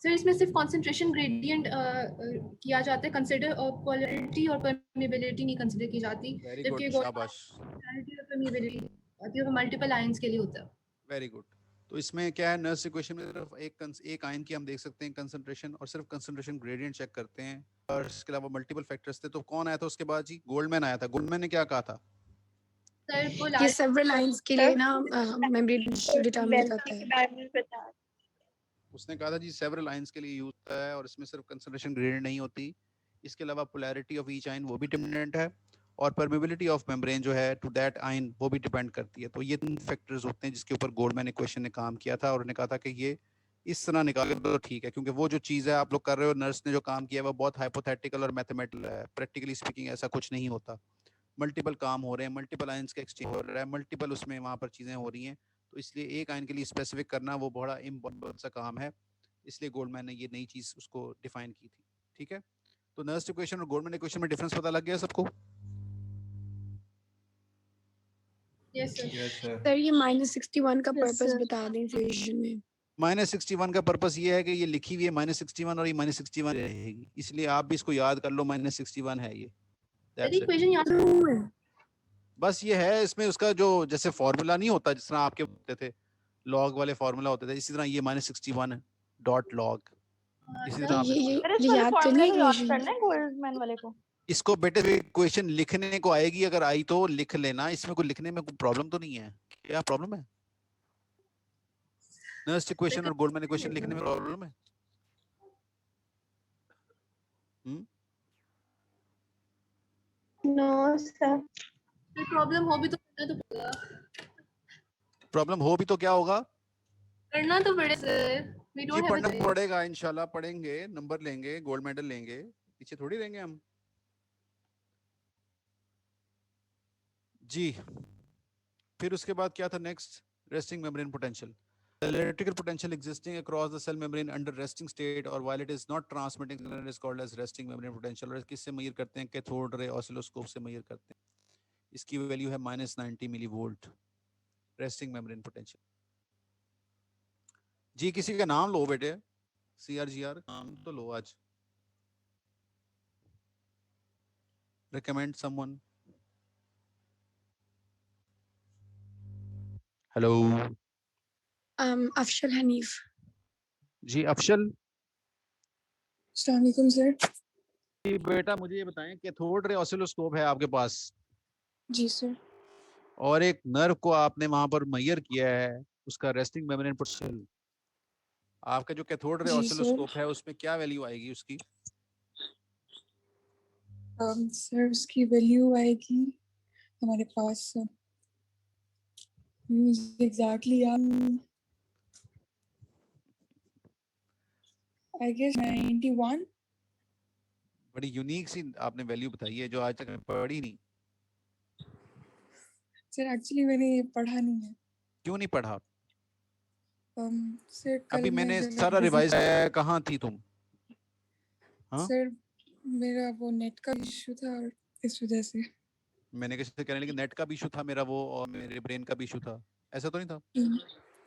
सर इसमें सिर्फ कंसंट्रेशन ग्रेडियंट किया जाता है, कंसीडर पोलैरिटी और परमेबिलिटी नहीं कंसीडर की जाती, जबकि शाबाश पोलैरिटी और परमेबिलिटी आती है, वो मल्टीपल आयंस के लिए होता है। Very good. तो इसमें क्या है, नर्स इक्वेशन में सिर्फ एक आयन की हम देख सकते हैं कंसंट्रेशन, और सिर्फ कंसंट्रेशन ग्रेडियंट चेक करते हैं, और इसके अलावा मल्टीपल फैक्टर्स थे। तो कौन आया था उसके बाद जी? गोल्डमैन आया था। गोल्डमैन ने क्या कहा था? सर ये सेवरल लाइंस के लिए ना मेम्ब्रेन डिटरमिन करता है। उसने कहा था जी सेवरल लाइंस के लिए यूज होता है, और इसमें सिर्फ कंसंट्रेशन ग्रेडियंट नहीं होती, इसके अलावा पोलैरिटी ऑफ ईच आयन वो भी डिपेंडेंट है, और परमेबिलिटी ऑफ मेम्ब्रेन जो है टू दैट आयन वो भी डिपेंड करती है। तो ये 3 फैक्टर्स होते हैं जिसके ऊपर गोल्डमैन इक्वेशन ने काम किया था, और उन्होंने कहा था कि ये इस तरह निकाले तो ठीक है, क्योंकि वो जो चीज़ है आप लोग कर रहे हो, नर्स ने जो काम किया है वो बहुत हाइपोथेटिकल और मैथमेटिकल है। प्रैक्टिकली स्पीकिंग ऐसा कुछ नहीं होता। मल्टीपल काम हो रहे हैं, मल्टीपल आयंस का एक्सचेंज हो रहा है, मल्टीपल उसमें वहाँ पर चीज़ें हो रही हैं, तो इसलिए एक आयन के लिए स्पेसिफिक करना वो बड़ा इम्पोर्टेंट सा काम है। इसलिए गोल्डमैन ने ये नई चीज़ उसको डिफाइन की थी। ठीक है, तो नर्स इक्वेशन और गोल्डमैन इक्वेशन में डिफरेंस पता लग गया सबको? Yes sir. सर ये -61 का पर्पस बता दें इक्वेशन में। -61 का पर्पस ये है कि ये लिखी हुई है -61 और ये -61 रहेगी, इसलिए आप भी इसको याद कर लो, -61 है ये। इक्वेशन याद बस ये है, इसमें उसका जो जैसे फॉर्मूला नहीं होता, जिस तरह आपके होते थे लॉग वाले फॉर्मूला होते थे, इसी तरह ये -61 डॉट लॉग, इसी तरह आप ये याद करना है गोल्डमैन वाले को। इसको बेटे इक्वेशन लिखने को आएगी, अगर आई तो लिख लेना, इसमें कोई लिखने में कोई प्रॉब्लम तो नहीं है। क्या प्रॉब्लम है? नर्स इक्वेशन और गोल्डमैन इक्वेशन लिखने में प्रॉब्लम है? No sir. प्रॉब्लम हो भी तो करना तो पड़ेगा। प्रॉब्लम हो भी तो क्या होगा? करना तो पड़ेगा सर। जी पढ़ना पड़ेगा, इंशाल्लाह पढ़ेंगे, नंबर लेंगे, गोल्ड मेडल लेंगे, पीछे थोड़ी रहेंगे हम जी। फिर उसके बाद क्या था next? Resting membrane potential. The electrical potential existing across the cell membrane under resting state or while it is not transmitting signal is called as resting membrane potential। और किससे मेजर करते हैं? कैथोड रे ऑसिलोस्कोप से major करते हैं। इसकी value है -90 millivolt resting membrane potential. जी किसी का नाम लो बेटे, CRGR नाम तो लो आज। Recommend someone। हेलो अफशल हनीफ। जी अफशल। अस्सलाम वालेकुम सर। जी बेटा मुझे ये बताएं, कैथोड रे ऑसिलोस्कोप है आपके पास? जी सर। और एक नर्व को आपने वहां पर मेजर किया है, उसका रेस्टिंग मेम्ब्रेन पोटेंशियल। आपका जो कैथोड रे ऑसिलोस्कोप है उसमें क्या वैल्यू आएगी उसकी? सर उसकी वैल्यू आएगी हमारे पास एग्जैक्टली आई गेस 91। बड़ी यूनिक सी आपने वैल्यू बताई है जो आज तक पढ़ी नहीं। सर एक्चुअली मैंने ये पढ़ा नहीं है। क्यों नहीं पढ़ा? सर अभी मैंने सारा रिवाइज किया है। कहाँ थी तुम? हाँ सर मेरा वो नेट का इशू था और इस वजह से मैंने कैसे कहने लगी नेट का भी इशू था मेरा वो और मेरे ब्रेन का भी इशू था, ऐसा तो नहीं था?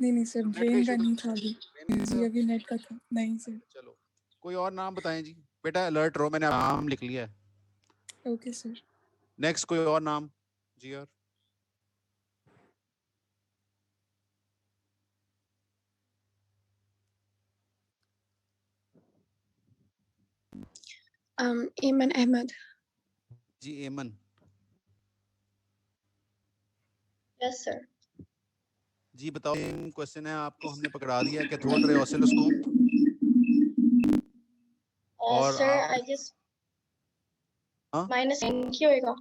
नहीं सर नेट का ब्रेन इशू का था, नहीं था अभी ब्रेन का जी था। अभी नेट का था नहीं सर। चलो कोई और नाम बताएं जी। बेटा अलर्ट रहो, मैंने नाम लिख लिया है। Okay sir. नेक्स्ट कोई और नाम जी। और एमन अहमद। जी एमन। Yes sir. जी बताओ, क्वेश्चन है आपको हमने पकड़ा दिया कैथोड रे ऑसिलोस्कोप और सर आप आई गेस हाँ -90 होएगा।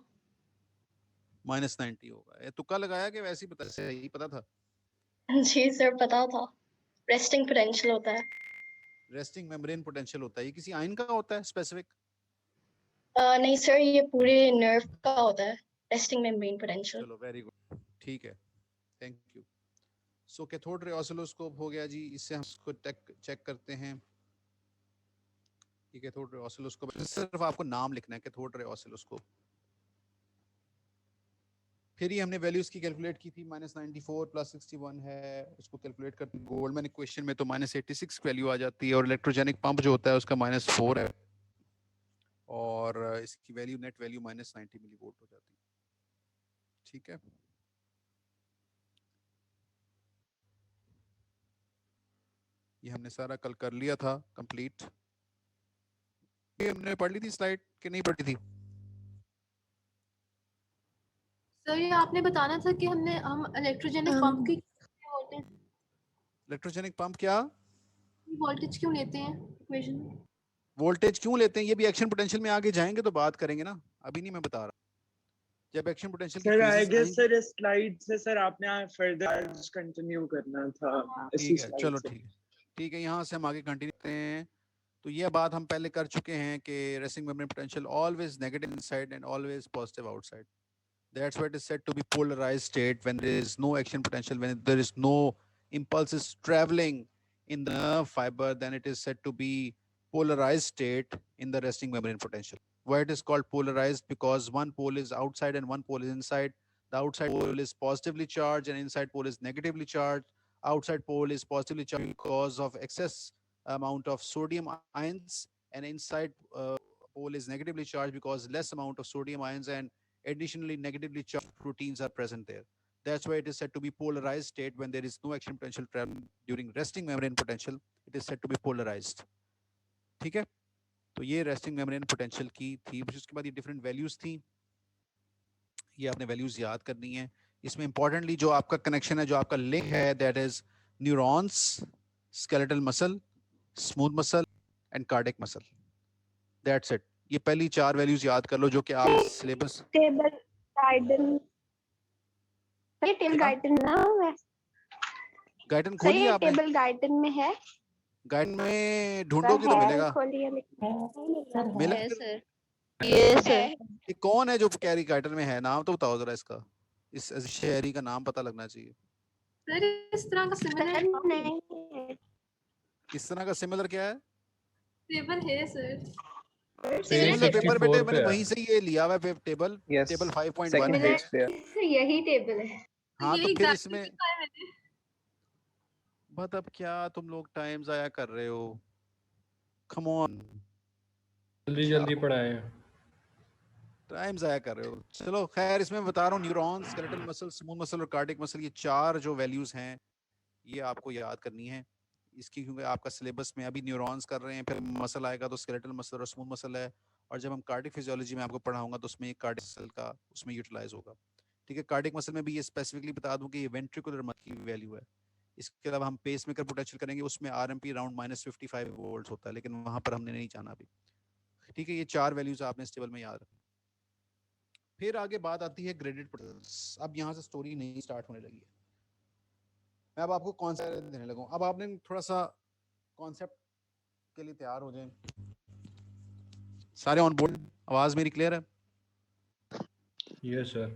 -90 होगा। ये तुक्का लगाया कि वैसे ही पता, सही पता था? जी सर पता था, रेस्टिंग पोटेंशियल होता है। रेस्टिंग मेम्ब्रेन पोटेंशियल होता है, ये किसी आयन का होता है स्पेसिफिक? नहीं सर, ये पूरे नर्व का होता है, रेस्टिंग मेम्ब्रेन पोटेंशियल। चलो वेरी गुड, ठीक है, thank you. So cathode ray oscilloscope हो गया जी, इससे हम इसको चेक करते हैं। ये कैथोड रे ऑसिलोस्कोप, सिर्फ आपको नाम लिखना है कैथोड रे ऑसिलोस्कोप। फिर ये हमने वैल्यूज की कैलकुलेट की थी, -94 + 61 है, उसको कैलकुलेट करते हैं गोल्डमैन इक्वेशन में तो -86 वैल्यू आ जाती है, और इलेक्ट्रोजेनिक पंप जो होता है उसका -4 है, और इसकी वैल्यू नेट वैल्यू -90 मिलीवोल्ट हो जाती है। ठीक है, ये हमने सारा कल कर लिया था कंप्लीट। ये हमने पढ़ ली थी स्लाइड कि नहीं पढ़ी थी? सर ये आपने बताना था कि हम इलेक्ट्रोजेनिक पंप की इलेक्ट्रोजेनिक पंप क्या वोल्टेज क्यों लेते हैं इक्वेशन में? वोल्टेज क्यों लेते हैं, ये भी एक्शन पोटेंशियल में आगे जाएंगे तो बात करेंगे ना, अभी नहीं मैं बता रहा। जब एक्शन पोटेंशियल की सर आई फेजेस गेस आएंगे, सर इस स्लाइड से सर आपने फर्दर कंटिन्यू करना था इसी ठीक है, स्लाइड चलो से। ठीक है, यहाँ से हम आगे कंटिन्यू करते हैं। तो ये बात हम पहले कर चुके हैं कि resting membrane potential always negative inside and always positive outside. That's why it is said to be polarized state when there is no action potential, when there is no impulses traveling in the fiber, then it is said to be polarized state in the resting membrane potential. Why it is called polarized? Because one pole is outside and one pole is inside. The outside pole is positively charged and inside pole is negatively charged. Outside pole is positively charged because of excess amount of sodium ions, and inside pole is negatively charged because less amount of sodium ions and additionally negatively charged proteins are present there. That's why it is said to be polarized state when there is no action potential traveling during resting membrane potential. It is said to be polarized. ठीक है, तो ये resting membrane potential की थी। उसके बाद ये different values थी, ये आपने वैल्यूज याद करनी है। इसमें इंपॉर्टेंटली जो आपका कनेक्शन है, जो आपका लिंक है, that is neurons, skeletal muscle, smooth muscle and cardiac muscle. That's it. ये पहली 4 वैल्यूज याद कर लो जो कि आप सिलेबस टेबल गाइडन, ये टेबल गाइडन ना है, गाइडन सही खोलिए है, आपने, टेबल गाइडन में है। गाइड में ढूंढोगे तो है, मिलेगा। खोलिए मिला है फिर? सर, ये सर। ये कौन है जो कैरी गाइडन में है? नाम तो बताओ जरा इसका, इस शहरी का नाम पता लगना चाहिए। सर इस तरह का सिमिलर नहीं है, इस तरह का सिमिलर क्या है? टेबल है सर। सिमिलर पेपर 64 बेटे पे मैंने है। वहीं से ये लिया हुआ है टेबल, Yes, टेबल 5.1 second है। page पे है। यही टेबल है। हाँ तो यही फिर गाइड इसमें लिखा है मैंने। बट अब क्या तुम लोग टाइम जाया कर रहे हो, कम ऑन, जल्दी जल्दी पढ़ाएं। टाइम जाया कर रहे हो। चलो खैर, इसमें बता रहा हूँ neuron, skeletal muscle, smooth muscle और कार्डिक मसल, ये 4 जो वैल्यूज हैं ये आपको याद करनी है इसकी, क्योंकि आपका सिलेबस में अभी न्यूरॉन्स कर रहे हैं, फिर मसल आएगा तो स्केलेटल मसल और स्मूथ मसल है, और जब हम कार्डिक फिजियोलॉजी में आपको पढ़ाऊंगा तो उसमें कार्डिक मसल का उसमें यूटिलाइज होगा। ठीक है, कार्डिक मसल में भी ये स्पेसिफिकली बता दूं कि ये वेंट्रिकुलर मसल की वैल्यू है। इसके अलावा हम पेस मेकर पोटेंशियल करेंगे, उसमें आरएमपी अराउंड -55 वोल्ट होता है, लेकिन वहां पर हमने नहीं जाना अभी। ठीक है, ये 4 वैल्यूज आपने इस टेबल में याद रखनी। फिर आगे बात आती है ग्रेडेड पोटेंशियल्स। अब यहाँ से स्टोरी नहीं स्टार्ट होने लगी है, मैं अब आपको कॉन्सेप्ट देने लगा हूं। अब आपने थोड़ा सा कॉन्सेप्ट के लिए तैयार हो जाएं। सारे ऑन बोर्ड? आवाज मेरी क्लियर है? Yes sir.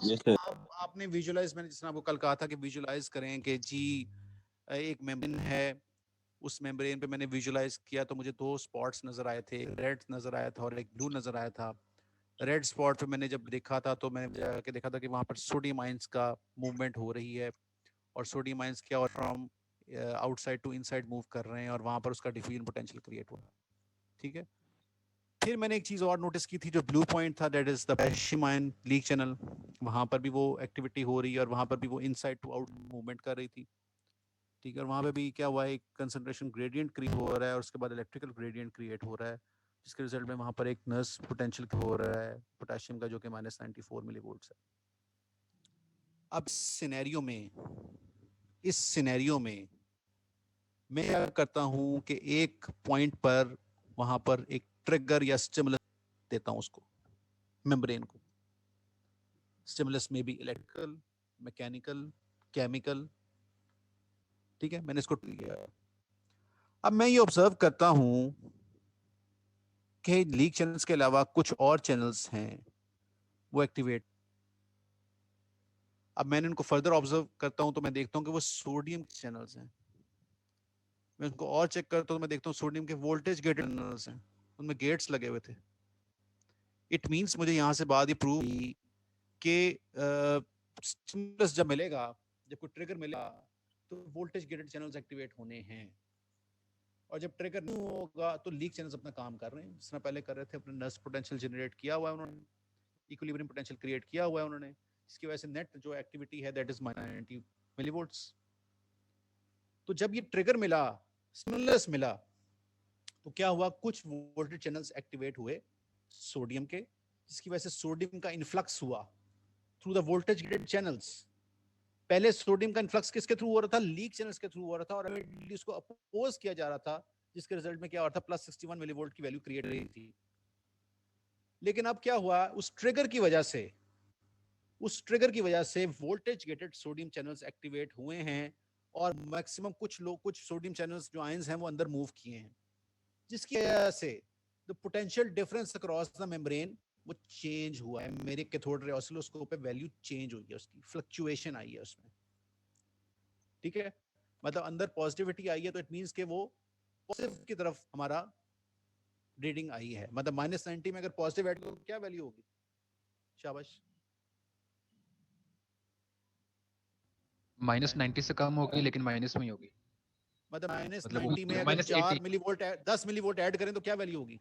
Yes sir. अब आपने विजुअलाइज, मैंने जिस तरह आपको कल कहा था कि विजुअलाइज करें कि जी एक मेम्ब्रेन है, उस मेम्ब्रेन पे मैंने विजुलाइज किया तो मुझे 2 स्पॉट्स नजर आए थे, रेड नजर आया था और एक ब्लू नजर आया था। रेड स्पॉट पे मैंने जब देखा था तो मैंने जाके देखा था कि वहाँ पर सोडियम आयंस का मूवमेंट हो रही है और सोडियम आयंस क्या और from outside to inside move कर रहे हैं और वहाँ पर उसका डिफ्यूजन पोटेंशियल क्रिएट हुआ। ठीक है, फिर मैंने एक चीज और नोटिस की थी, जो ब्लू पॉइंट था, that is the potassium ion leak channel. वहां पर भी वो एक्टिविटी हो रही है और वहां पर भी वो इनसाइड टू आउट मूवमेंट कर रही थी। ठीक है, और वहां पे भी क्या हुआ है, एक कंसंट्रेशन ग्रेडियंट क्रिएट हो रहा है और उसके बाद इलेक्ट्रिकल ग्रेडियंट क्रिएट हो रहा है, जिसके रिजल्ट में वहां पर एक नर्स पोटेंशियल हो रहा है पोटेशियम का, जो कि -94 मिलीवोल्ट्स है। अब इस सिनेरियो में मैं क्या करता हूं कि एक पॉइंट पर वहां पर एक ट्रिगर या स्टिमुलस देता हूं उसको, मेम्ब्रेन को। स्टिमुलस में भी इलेक्ट्रिकल, मैकेनिकल, केमिकल। ठीक है, मैंने इसको लिया। अब मैं ये ऑब्जर्व करता हूं कि लीक चैनल्स के अलावा कुछ और चैनल्स हैं वो एक्टिवेट। अब मैंने उनको फर्दर ऑब्जर्व करता हूं तो मैं देखता हूं कि वो सोडियम चैनल्स हैं। मैं उनको और चेक करता हूं तो मैं देखता हूं सोडियम के वोल्टेज गेटेड चैनल्स हैं, उनमें गेट्स लगे हुए थे। इट मींस मुझे यहां से बात ये प्रूव हुई कि स्टिमुलस जब मिलेगा, जब कोई ट्रिगर मिलेगा तो वोल्टेज गेटेड चैनल्स एक्टिवेट होने हैं, और जब ट्रिगर नहीं होगा तो लीक चैनल्स अपना काम कर रहे हैं जिस तरह पहले कर रहे थे। अपने नर्स पोटेंशियल जनरेट किया हुआ है उन्होंने, इक्विलिब्रियम पोटेंशियल क्रिएट किया हुआ है उन्होंने, जिसकी वजह से नेट जो एक्टिविटी है दैट इज -90 मिलीवोल्ट्स। तो जब ये ट्रिगर मिला, स्टिमुलस मिला, तो क्या हुआ, कुछ वोल्टेज चैनल्स एक्टिवेट हुए सोडियम के, जिसकी वजह से सोडियम का इन्फ्लक्स हुआ through the voltage gated channels. पहले सोडियम का इन्फ्लक्स किसके थ्रू हो रहा था, लीक चैनल्स के थ्रू हो रहा था, और उसको अपोज किया जा रहा था, जिसके रिजल्ट में क्या हो रहा था, +61 मिलीवोल्ट की वैल्यू क्रिएट हो रही थी। लेकिन अब क्या हुआ, उस ट्रिगर की वजह से voltage gated sodium channels activate हुए हैं, और मैक्सिमम कुछ सोडियम चैनल्स जो आयंस हैं वो अंदर मूव किए हैं, जिसकी वजह से the potential difference across the membrane वो चेंज हुआ है। मेरे कैथोड रे ऑसिलोस्कोप पे वैल्यू चेंज हुई है, उसकी फ्लक्चुएशन आई है उसमें। ठीक है, मतलब अंदर पॉजिटिविटी आई है तो इट मींस कि वो पॉजिटिव की तरफ हमारा रीडिंग आई है। मतलब -90 में अगर पॉजिटिव ऐड करो क्या वैल्यू होगी, शाबाश, -90 से कम होगी लेकिन माइनस में ही होगी। मतलब -90 में अगर 4 मिलीवोल्ट 10 मिलीवोल्ट ऐड करें तो क्या वैल्यू होगी,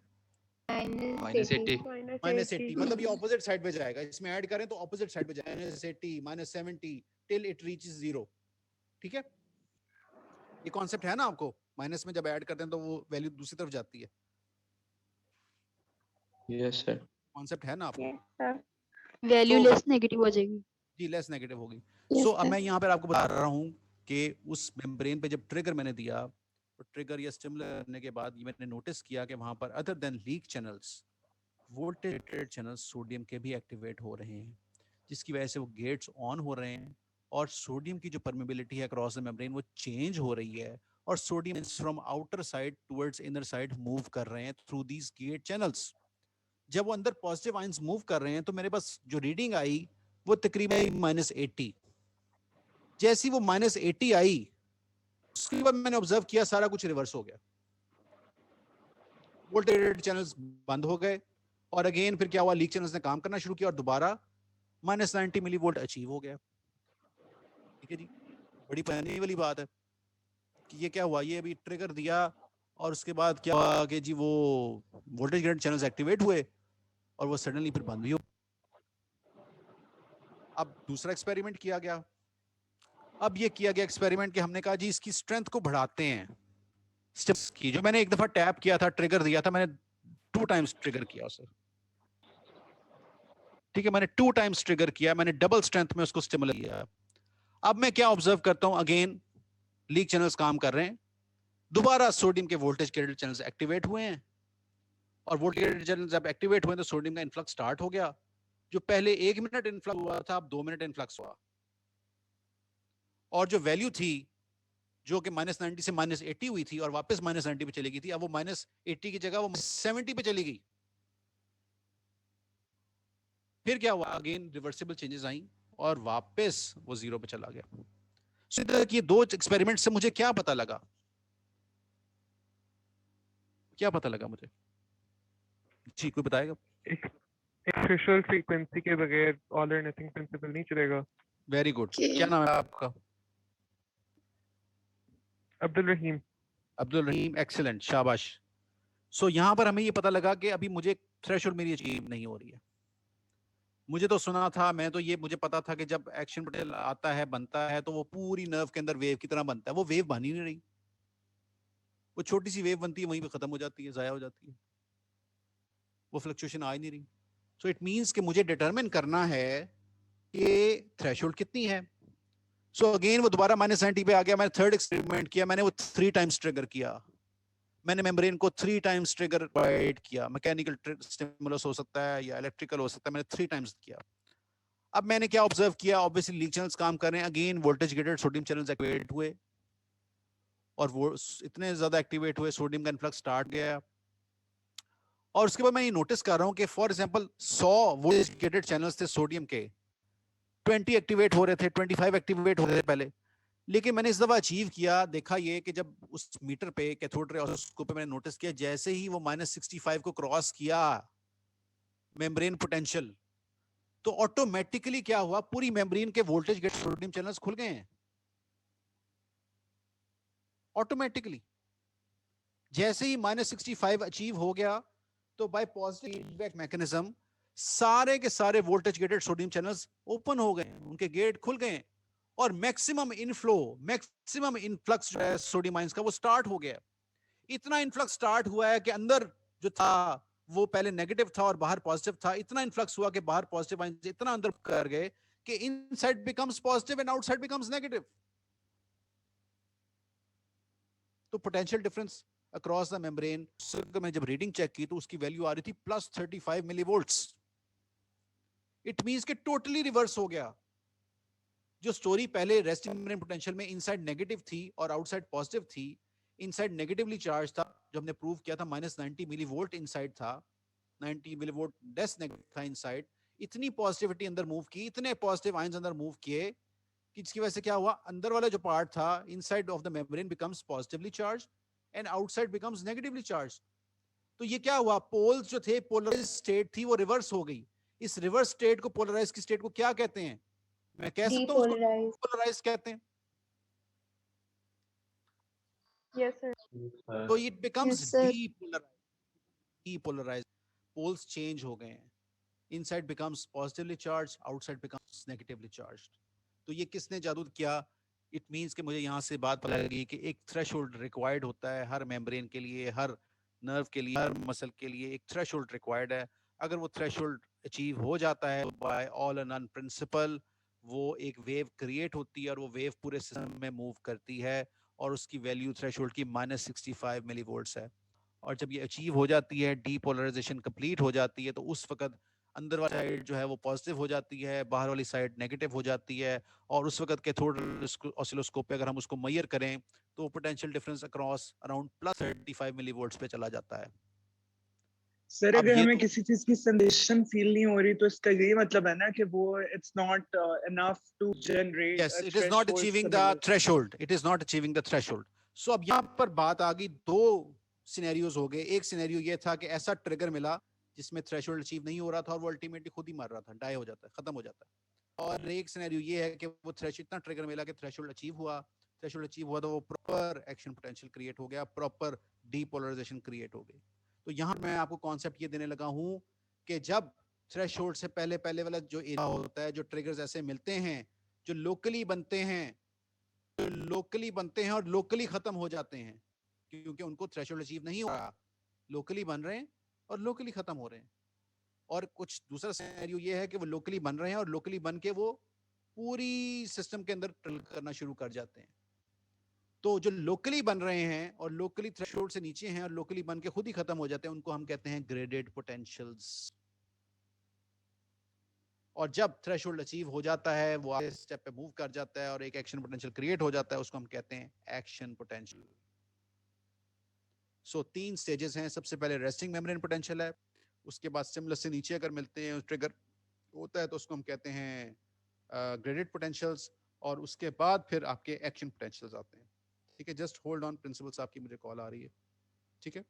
-80। -80। मतलब ये ऑपोजिट साइड पे जाएगा, इसमें ऐड करें तो ऑपोजिट साइड पे जाएगा, -80 -70 टिल इट रीचेस 0। ठीक है, ये कॉन्सेप्ट है ना आपको, माइनस में जब ऐड करते हैं तो वो वैल्यू दूसरी तरफ जाती है। यस सर, कॉन्सेप्ट है ना आपको, वैल्यू लेस नेगेटिव हो जाएगी जी, लेस नेगेटिव होगी। सो अब मैं यहाँ पर आपको बता रहा हूँ कि उस मेम्ब्रेन पे जब ट्रिगर मैंने दिया, तो ट्रिगर या स्टिमुलर करने के बाद ये मैंने नोटिस किया कि वहां पर other than leak channels, voltage channels sodium के भी एक्टिवेट हो रहे हैं, जिसकी वजह से वो गेट्स ऑन हो रहे हैं, और सोडियम की जो परमेबिलिटी है अक्रॉस द मेम्ब्रेन वो चेंज हो रही है, और sodium from outer side towards inner side move कर रहे हैं थ्रू दीज गेट चैनल्स। जब वो अंदर पॉजिटिव आयंस मूव कर रहे हैं तो मेरे पास जो रीडिंग आई वो तकरीबन -80। जैसी वो -80 आई, उसके बाद मैंने ऑब्जर्व किया सारा कुछ रिवर्स हो गया, वोल्टेज चैनल्स बंद हो गए, और अगेन फिर क्या हुआ, लीक चैनल्स ने काम करना शुरू किया और दोबारा -90 मिलीवोल्ट अचीव हो गया। ठीक है जी, बड़ी पहले वाली बात है कि ये क्या हुआ, ये अभी ट्रिगर दिया और उसके बाद क्या हुआ कि जी वो वोल्टेज गेटेड चैनल्स एक्टिवेट हुए और वो सडनली फिर बंद भी हो। अब दूसरा एक्सपेरिमेंट किया गया। अब ये किया गया एक्सपेरिमेंट कि हमने कहा जी इसकी स्ट्रेंथ को बढ़ाते हैं, स्टेप्स की। जो मैंने एक दफा टैप किया था, ट्रिगर दिया था, मैंने 2 टाइम्स ट्रिगर किया उसे। ठीक है, मैंने 2 टाइम्स ट्रिगर किया, मैंने डबल स्ट्रेंथ में उसको स्टिमुलेट किया। अब मैं क्या ऑब्जर्व करता हूं, अगेन लीक चैनल्स काम कर रहे हैं, दोबारा सोडियम के वोल्टेज गेटेड चैनल्स एक्टिवेट हुए हैं, और वोल्टेज गेटेड चैनल्स जब एक्टिवेट हुए तो सोडियम का इन्फ्लक्स स्टार्ट हो गया। जो पहले 1 मिनट इन्फ्लक्स हुआ था, अब 2 मिनट इन्फ्लक्स हुआ, और जो वैल्यू थी जो कि -90 से -80 हुई थी और वापस -90 पे चली गई थी, अब वो -80 की जगह वो 70 पे चली गई। फिर क्या हुआ, अगेन रिवर्सिबल चेंजेस आई और वापस वो 0 पे चला गया। ये 2 एक्सपेरिमेंट से मुझे क्या पता लगा क्या पता लगा मुझे? जी कोई बताएगा? एक थ्रेशोल्ड फ्रीक्वेंसी के बगैर ऑल और नथिंग प्रिंसिपल नहीं चलेगा। Very good. क्या नाम है आपका? अब्दुल रहीम। अब्दुल रहीम, एक्सीलेंट, शाबाश। सो यहाँ पर हमें ये पता लगा कि अभी मुझे थ्रेशोल्ड मेरी अचीव नहीं हो रही है। मुझे तो सुना था, मुझे पता था कि जब एक्शन पोटेंशियल आता है, बनता है, तो वो पूरी नर्व के अंदर वेव की तरह बनता है। वो वेव बन ही नहीं रही। वो छोटी सी वेव बनती है, वहीं पे खत्म हो जाती है, जाया हो जाती है, वो फ्लक्चुएशन आ ही नहीं रही। सो इट मींस कि मुझे डिटरमिन करना है कि थ्रेशोल्ड कितनी है। सो अगेन वो दोबारा -90 पे आ गया। मैंने थर्ड एक्सपेरिमेंट किया, मैंने वो 3 टाइम्स ट्रिगर किया। मैंने मेम्ब्रेन को 3 टाइम्स ट्रिगर प्रोवाइड किया। मैकेनिकल स्टिमुलस हो सकता है या इलेक्ट्रिकल हो सकता है, मैंने 3 टाइम्स किया। अब मैंने क्या ऑब्जर्व किया? ऑब्वियसली लीक चैनल्स काम कर रहे हैं। Again voltage gated sodium channels activate हुए, और वो इतने ज्यादा एक्टिवेट हुए, सोडियम का इन्फ्लक्स स्टार्ट गया। और उसके बाद मैं ये नोटिस कर रहा हूं कि for example 100 voltage gated channels थे सोडियम के, 20 एक्टिवेट हो रहे थे, 25 एक्टिवेट हो रहे थे पहले। लेकिन मैंने इस दफा अचीव किया, देखा ये कि जब उस मीटर पे, कैथोड रे ऑसिलोस्कोप पे मैंने नोटिस किया, जैसे ही वो -65 को क्रॉस किया मेम्ब्रेन पोटेंशियल, तो ऑटोमेटिकली क्या हुआ, पूरी मेम्ब्रेन के वोल्टेज गेट सोडियम चैनल्स खुल गए हैं ऑटोमेटिकली। जैसे ही -65 अचीव हो गया, तो बाय पॉजिटिव फीडबैक मैकेनिज्म सारे के सारे voltage gated sodium channels open हो गए, उनके गेट खुल गए, और मैक्सिमम इनफ्लो, मैक्सिमम इनफ्लक्स जो है सोडियम आयंस का, वो स्टार्ट हो गया। इतना इनफ्लक्स स्टार्ट हुआ है कि अंदर जो था वो पहले नेगेटिव था और बाहर पॉजिटिव था। इतना इनफ्लक्स हुआ कि बाहर पॉजिटिव आयंस इतना अंदर कर गए कि inside becomes positive and outside becomes negative. तो potential difference across the membrane मैं जब रीडिंग चेक की तो उसकी वैल्यू आ रही थी +35 मिलीवोल्ट्स। इट मींस कि टोटली रिवर्स हो गया। जो स्टोरी पहले रेस्टिंग मेम्ब्रेन पोटेंशियल में इनसाइड नेगेटिव थी और आउटसाइड पॉजिटिव थी, इनसाइड नेगेटिवली चार्ज था, जो हमने प्रूव किया था, -90 मिलीवोल्ट इनसाइड था, 90 मिलीवोल्ट डेस नेगेटिव था इनसाइड। इतनी पॉजिटिविटी अंदर मूव की, इतने पॉजिटिव आयंस अंदर मूव किए कि जिसकी वजह से क्या हुआ, अंदर वाला जो पार्ट था inside of the membrane becomes positively charge and outside becomes negatively charge. तो ये क्या हुआ, पोल्स जो थे, पोलराइज स्टेट थी, वो रिवर्स हो गई। इस रिवर्स स्टेट को, पोलराइज की स्टेट को क्या कहते हैं? मैं कह सकता हूँ उसको पोलराइज कहते हैं। Yes, sir. तो it becomes Yes, sir. Depolarize, poles change हो गए हैं। Inside becomes positively charge, outside becomes negatively charge. तो ये किसने जादू किया? इट मींस कि मुझे यहाँ से बात पता लगी कि एक थ्रेशोल्ड रिक्वायर्ड होता है हर मेम्ब्रेन के लिए, हर नर्व के लिए, हर मसल के लिए एक थ्रेशोल्ड रिक्वायर्ड है। अगर वो थ्रेशोल्ड अचीव हो जाता है by all and none principle, वो एक वेव क्रिएट होती है और वो वेव पूरे सिस्टम में मूव करती है, और उसकी वैल्यू थ्रेशोल्ड की -65 मिलीवोल्ट्स है। और जब ये अचीव हो जाती है, डीपोलराइजेशन कंप्लीट हो जाती है, तो उस वक्त अंदर वाली साइड जो है वो पॉजिटिव हो जाती है, बाहर वाली साइड नेगेटिव हो जाती है। और उस वक्त कैथोड ऑसिलोस्कोप पे अगर हम उसको मेजर करें तो पोटेंशियल डिफरेंस अक्रॉस अराउंड +35 मिलीवोल्ट्स पे चला जाता है। सर अब अगर ये हमें तो किसी चीज की सेंसेशन फील नहीं हो रही तो इसका यही मतलब है ना कि वो it's not enough to generate yes, it is not achieving the threshold, it is not achieving the threshold. So अब यहाँ पर बात आ गई, दो सिनेरियोज हो गए। एक सिनेरियो ये था कि ऐसा ट्रिगर मिला जिसमें थ्रेशोल्ड अचीव नहीं हो रहा था और वो अल्टीमेटली खुद ही मर रहा था, डाई हो जाता है, खत्म हो जाता है। और एक सिनेरियो ये है कि वो इतना ट्रिगर मिला कि थ्रेशोल्ड अचीव हुआ, तो वो प्रॉपर एक्शन पोटेंशियल क्रिएट हो गया, प्रॉपर डीपोलराइजेशन क्रिएट हो गई। तो यहाँ मैं आपको कॉन्सेप्ट ये देने लगा हूँ कि जब थ्रेशोल्ड से पहले पहले वाला जो एरिया होता है, जो ट्रिगर्स ऐसे मिलते हैं जो लोकली बनते हैं, और लोकली खत्म हो जाते हैं, क्योंकि उनको थ्रेशोल्ड अचीव नहीं हो रहा, लोकली बन रहे हैं और लोकली खत्म हो रहे हैं। और कुछ दूसरा सिनेरियो ये है कि वो लोकली बन रहे हैं और लोकली बन के वो पूरी सिस्टम के अंदर ट्रिल करना शुरू कर जाते हैं। तो जो लोकली बन रहे हैं और लोकली थ्रेशोल्ड से नीचे हैं और लोकली बन के खुद ही खत्म हो जाते हैं, उनको हम कहते हैं ग्रेडेड पोटेंशियल्स। और जब थ्रेशोल्ड अचीव हो जाता है, वो आगे स्टेप पे मूव कर जाता है और एक एक्शन पोटेंशियल क्रिएट हो जाता है, उसको हम कहते हैं एक्शन पोटेंशियल। सो 3 स्टेजेस हैं। सबसे पहले रेस्टिंग मेम्ब्रेन पोटेंशियल है, उसके बाद स्टिमुलस से नीचे अगर मिलते हैं, ट्रिगर होता है, तो उसको हम कहते हैं ग्रेडेड पोटेंशियल्स, और उसके बाद फिर आपके एक्शन पोटेंशियल्स आते हैं। ठीक है, जस्ट होल्ड ऑन प्रिंसिपल्स, आपकी मुझे कॉल आ रही है। ठीक है,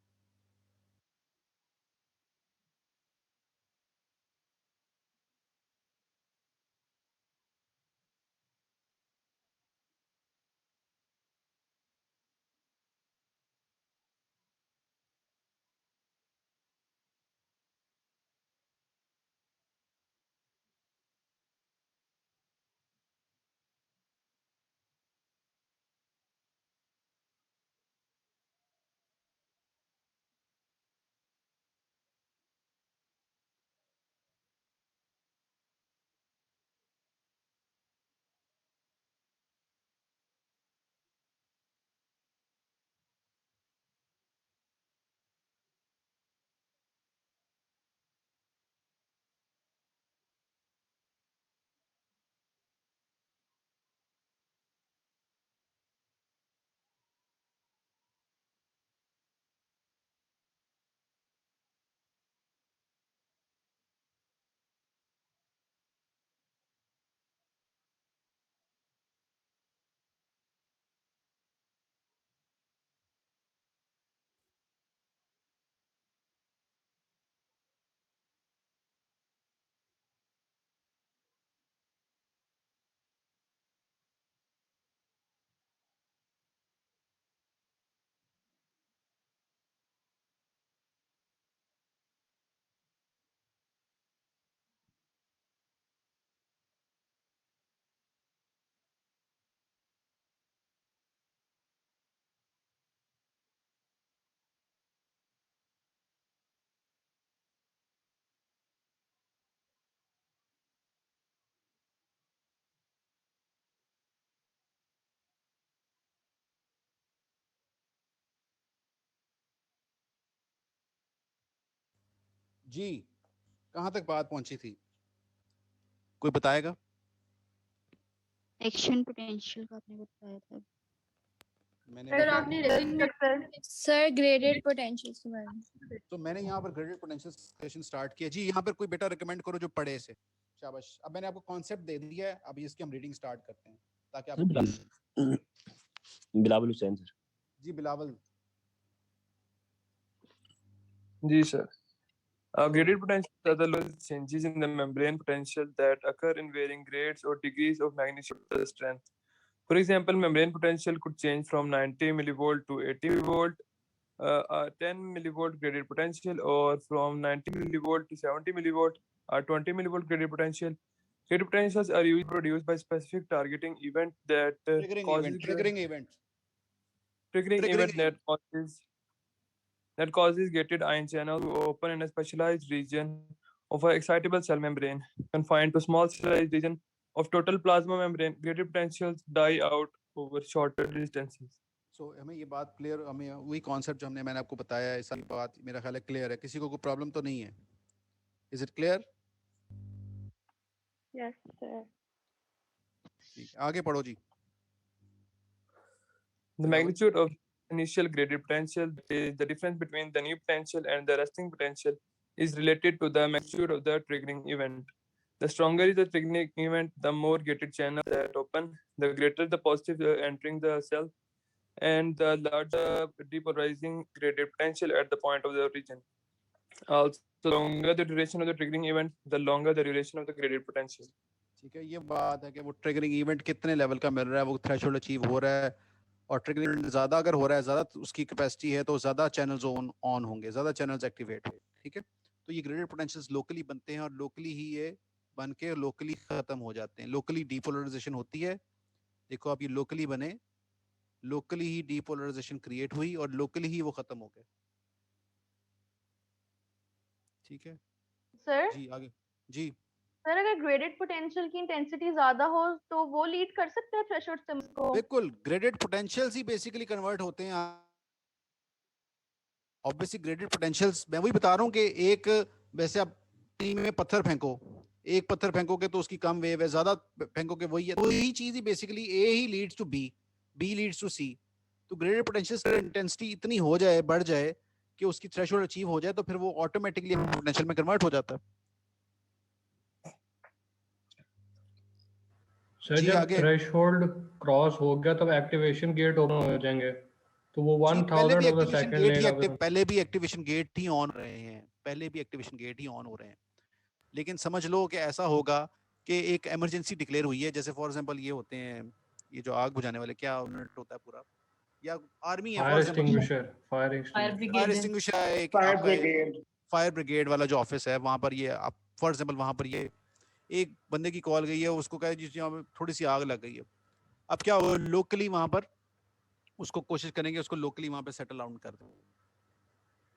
जी कहाँ तक बात पहुंची थी, कोई बताएगा? एक्शन पोटेंशियल का आपने बताया था। सर आपने सर ग्रेडेड पोटेंशियल्स के बारे में। तो मैंने यहाँ पर ग्रेडेड पोटेंशियल सेशन स्टार्ट किया जी। यहाँ पर कोई बेटा रिकमेंड करो जो पढ़े से। शाबाश। अब मैंने आपको कॉन्सेप्ट दे दिया है, अब इसकी हम रीडिंग स्टार्ट करते हैं ताकि आप बिलावल हुसैन सर। जी बिलावल। जी sir. Graded potentials are the lowest changes in the membrane potential that occur in varying grades or degrees of magnitude of the strength. For example, membrane potential could change from 90 millivolt to 80 volt, a 10 millivolt graded potential, or from 90 millivolt to 70 millivolt, a 20 millivolt graded potential. Graded potentials are usually produced by specific targeting event that triggering event that causes gated ion channel to open in a specialized region of an excitable cell membrane confined to small specialized region of total plasma membrane. Graded potentials die out over shorter distances. So हमें ये बात clear, हमें वही concept जो मैंने आपको बताया है, सारी बात मेरा ख्याल है क्लियर है। किसी को कोई प्रॉब्लम तो नहीं है? Is it clear? Yes sir. ठीक, आगे पढ़ो जी। The magnitude of initial graded potential, is the difference between the new potential and the resting potential, is related to the magnitude of the triggering event. The stronger is the triggering event, the more gated channels that open, the greater the positive entering the cell, and the larger depolarizing graded potential at the point of the origin. Also, the longer the duration of the triggering event, the longer the duration of the graded potential. ठीक है, ये बात है कि वो triggering event कितने level का मिल रहा है, वो थ्रेशोल्ड अचीव हो रहा है, और ट्रिगरिंग ज्यादा अगर हो रहा है, ज्यादा उसकी कैपेसिटी है तो ज्यादा चैनल्स ऑन होंगे, ज्यादा चैनल्स एक्टिवेट होंगे। ठीक है, तो ये ग्रेडेड पोटेंशियल्स लोकली बनते हैं और लोकली ही ये बन के लोकली खत्म हो जाते हैं। लोकली डीपोलराइजेशन होती है, देखो आप ये लोकली बने, लोकली ही डीपोलराइजेशन क्रिएट हुई और लोकली ही वो खत्म हो गए। ठीक है सर जी, आगे जी। सर अगर ग्रेडेड पोटेंशियल की इंटेंसिटी ज्यादा हो तो वो लीड कर सकते हैं थ्रेशोल्ड सिम्स को? बिल्कुल, ग्रेडेड पोटेंशियल्स ही बेसिकली कन्वर्ट होते हैं। ऑब्वियसली ग्रेडेड पोटेंशियल्स, मैं वही बता रहा हूँ कि एक वैसे आप टीम में पत्थर फेंको, एक पत्थर फेंकोगे तो उसकी कम वेव है, ज्यादा फेंकोगे वही है, तो यही चीज ही बेसिकली ए ही leads to B, B leads to C. तो ग्रेडेड पोटेंशियल्स की इंटेंसिटी इतनी हो जाए, बढ़ जाए कि उसकी थ्रेशोल्ड अचीव हो जाए, तो फिर वो ऑटोमेटिकली पोटेंशियल में कन्वर्ट हो जाता है। सर जब थ्रेशोल्ड क्रॉस हो गया तब एक्टिवेशन गेट ओपन हो जाएंगे, तो वो 1000 ऑफ द सेकंड लेगा। पहले भी एक्टिवेशन गेट ही ऑन रहे हैं, पहले भी एक्टिवेशन गेट ही ऑन हो रहे हैं, लेकिन समझ लो कि ऐसा होगा कि एक इमरजेंसी डिक्लेयर हुई है, जैसे फॉर एग्जांपल ये होते हैं, ये जो आग बुझाने वाले, क्या यूनिट होता है पूरा, या आर्मी है, फायर एक्सटिंग्विशर, फायर ब्रिगेड वाला जो ऑफिस है, वहां पर ये आप फॉर एग्जांपल वहां पर ये एक बंदे की कॉल गई है, उसको कहे जिस यहाँ थोड़ी सी आग लग गई है। अब क्या हो, लोकली वहां पर उसको कोशिश करेंगे उसको लोकली वहां पे सेटल आउट कर दें,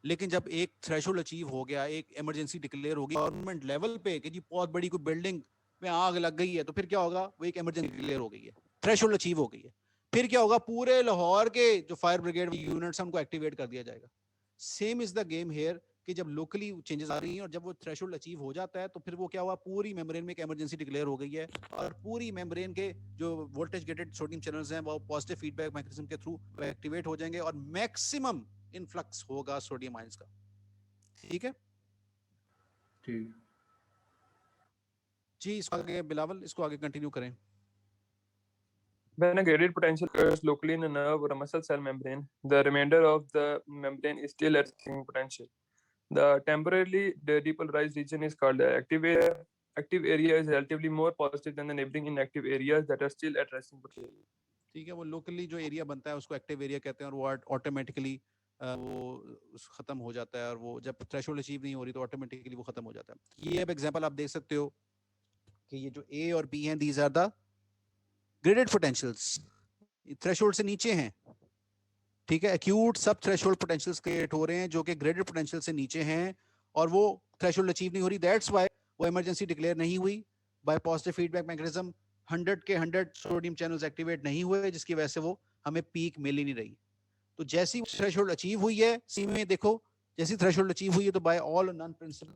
लेकिन जब एक थ्रेशोल्ड अचीव हो गया, एक इमरजेंसी डिक्लेयर होगी गवर्नमेंट लेवल पे कि जी बहुत बड़ी कोई बिल्डिंग में आग लग गई है, तो फिर क्या होगा, वो एक इमरजेंसी डिक्लेयर हो गई है, थ्रेशोल्ड अचीव हो गई है, फिर क्या होगा, पूरे लाहौर के जो फायर ब्रिगेड यूनिट्स हैं उनको एक्टिवेट कर दिया जाएगा। Same is the game here कि जब लोकली चेंजेस आ रही हैं और जब वो थ्रेशोल्ड अचीव हो जाता है, तो फिर वो क्या हुआ, पूरी मेम्ब्रेन में एक इमरजेंसी डिक्लेयर हो गई है और पूरी मेम्ब्रेन के जो वोल्टेज गेटेड सोडियम चैनल्स हैं वो पॉजिटिव फीडबैक मैकेनिज्म के थ्रू एक्टिवेट हो जाएंगे और मैक्सिमम इनफ्लक्स होगा सोडियम आयंस का। ठीक है ठीक जी, इसको आगे बिलावल, इसको आगे कंटिन्यू करें। When a graded potential occurs locally in a nerve or a muscle cell membrane, the remainder of the membrane is still at resting potential. The temporarily depolarized region is called the active area. Active area is relatively more positive than the neighboring inactive areas that are still at resting potential. ठीक है, वो locally जो area बनता है उसको active area कहते हैं और वो ऑटोमेटिकली वो खत्म हो जाता है, और वो जब थ्रेशोल्ड अचीव नहीं हो रही तो ऑटोमेटिकली वो खत्म हो जाता है। ये अब एग्जांपल आप देख सकते हो कि ये जो ए और बी हैं, these are the graded potentials, threshold से नीचे हैं। ठीक है, एक्यूट सब थ्रेशोल्ड पोटेंशियल्स क्रिएट हो रहे हैं जो कि ग्रेडेड पोटेंशियल से नीचे हैं और वो थ्रेशोल्ड अचीव नहीं हो रही, दैट्स व्हाई वो इमरजेंसी डिक्लेयर नहीं हुई बाय पॉजिटिव फीडबैक मैकेनिज्म, 100 के 100 सोडियम चैनल्स एक्टिवेट नहीं हुए, जिसकी वजह से वो हमें पीक मिल ही नहीं रही। तो जैसी थ्रेशोल्ड अचीव हुई है, सी में देखो, जैसी थ्रेशोल्ड अचीव हुई है तो by all none principle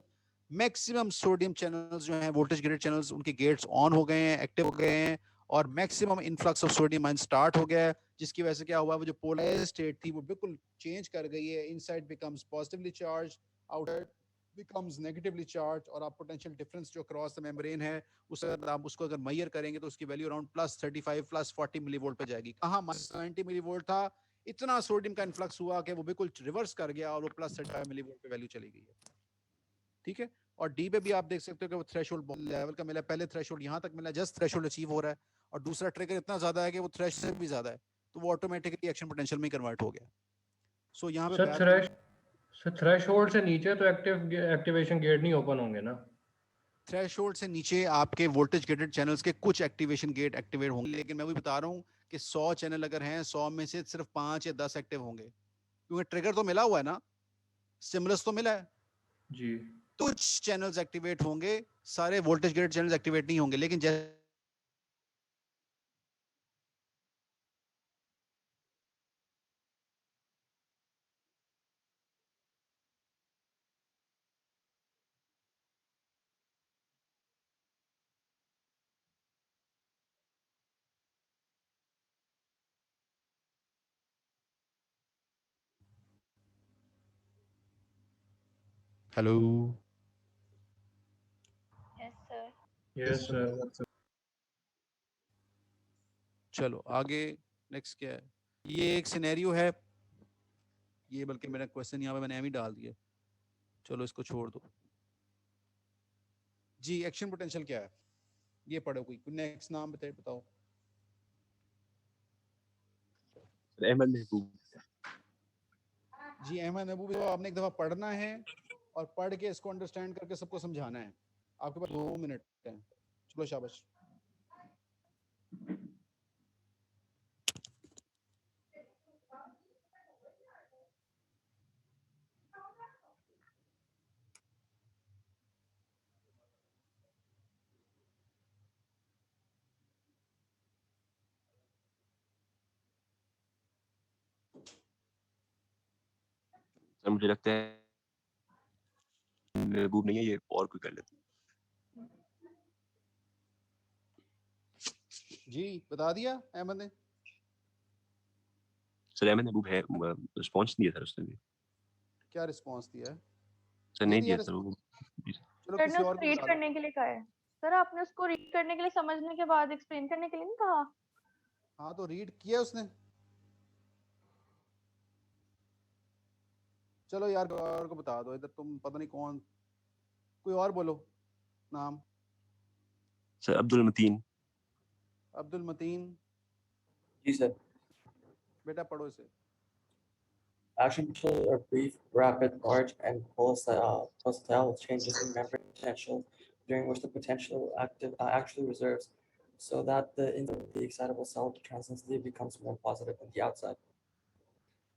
maximum sodium channels जो हैं, वोल्टेज ग्रेडेड चैनल्स, उनके गेट्स ऑन हो गए हैं, एक्टिव हो गए हैं, और maximum influx of sodium ion start हो गया है, जिसकी वजह से क्या हुआ, वो जो पोलराइज्ड स्टेट थी वो बिल्कुल चेंज कर गई है। Inside becomes positively charge, outside becomes negatively charge, और आप पोटेंशियल डिफरेंस जो क्रॉस द मेम्ब्रेन है उस अगर आप उसको अगर मेजर करेंगे तो उसकी वैल्यू अराउंड +35 +40 मिलीवोल्ट पे जाएगी। कहाँ -90 मिलीवोल्ट था, इतना सोडियम का इन्फ्लक्स हुआ कि वो बिल्कुल रिवर्स कर गया और वो +35 मिलीवोल्ट पे वैल्यू चली गई है। ठीक है, और डी पे भी आप देख सकते हो कि वो थ्रेशोल्ड लेवल का मिला, पहले थ्रेशोल्ड यहाँ तक मिला, जस्ट थ्रेशोल्ड अचीव हो रहा है, और दूसरा ट्रिगर इतना ज्यादा है कि वो थ्रेश से भी ज्यादा है, तो वो ऑटोमेटिकली एक्शन पोटेंशियल में कन्वर्ट हो गया। सो यहाँ पे थ्रेशोल्ड से नीचे तो एक्टिवेशन गेट नहीं ओपन होंगे ना? थ्रेशोल्ड से नीचे आपके वोल्टेज गेटेड चैनल्स के कुछ एक्टिवेशन गेट एक्टिवेट होंगे, लेकिन मैं भी बता रहा हूँ कि 100 चैनल अगर हैं, 100 में से सिर्फ 5 या 10 एक्टिव होंगे, क्योंकि ट्रिगर तो मिला हुआ है ना, स्टिमुलस तो मिला है जी। कुछ चैनल्स एक्टिवेट होंगे, सारे वोल्टेज गेटेड चैनल्स एक्टिवेट नहीं होंगे, लेकिन जैसे hello, yes sir. Yes sir. चलो आगे, नेक्स्ट क्या है, ये एक सिनेरियो है, ये बल्कि मेरा क्वेश्चन यहाँ पे मैंने एम ही डाल दिया, चलो इसको छोड़ दो जी। एक्शन पोटेंशियल क्या है, ये पढ़ो, कोई नेक्स्ट नाम बताओ। अहमद महबूब जी, अहमद महबूब, तो आपने एक दफा पढ़ना है और पढ़ के इसको अंडरस्टैंड करके सबको समझाना है। आपके पास 2 मिनट है, चलो शाबाश। सर मुझे लगता है महबूब नहीं है, ये और कोई कर लेते हैं। जी बता दिया अहमद ने। सर अहमद महबूब है, रिस्पॉन्स दिया सर उसने भी। क्या रिस्पॉन्स दिया है? सर नहीं दिया सर वो। चलो सर ने किसी और उसको को रीड बता दो। करने के लिए कहा है। सर आपने उसको रीड करने के लिए, समझने के बाद एक्सप्लेन करने के लिए नहीं कहा? हाँ तो रीड किया उसने। चलो यार कोई और को बता दो, इधर तुम पता नहीं कौन, कोई और बोलो नाम। सर अब्दुल मतीन। अब्दुल मतीन। जी सर। बेटा पढ़ो इसे। Action potential are brief, rapid, large, and pulsatile changes in membrane potential during which the potential actually reserves, so that the inside of the excitable cell transiently becomes more positive than the outside.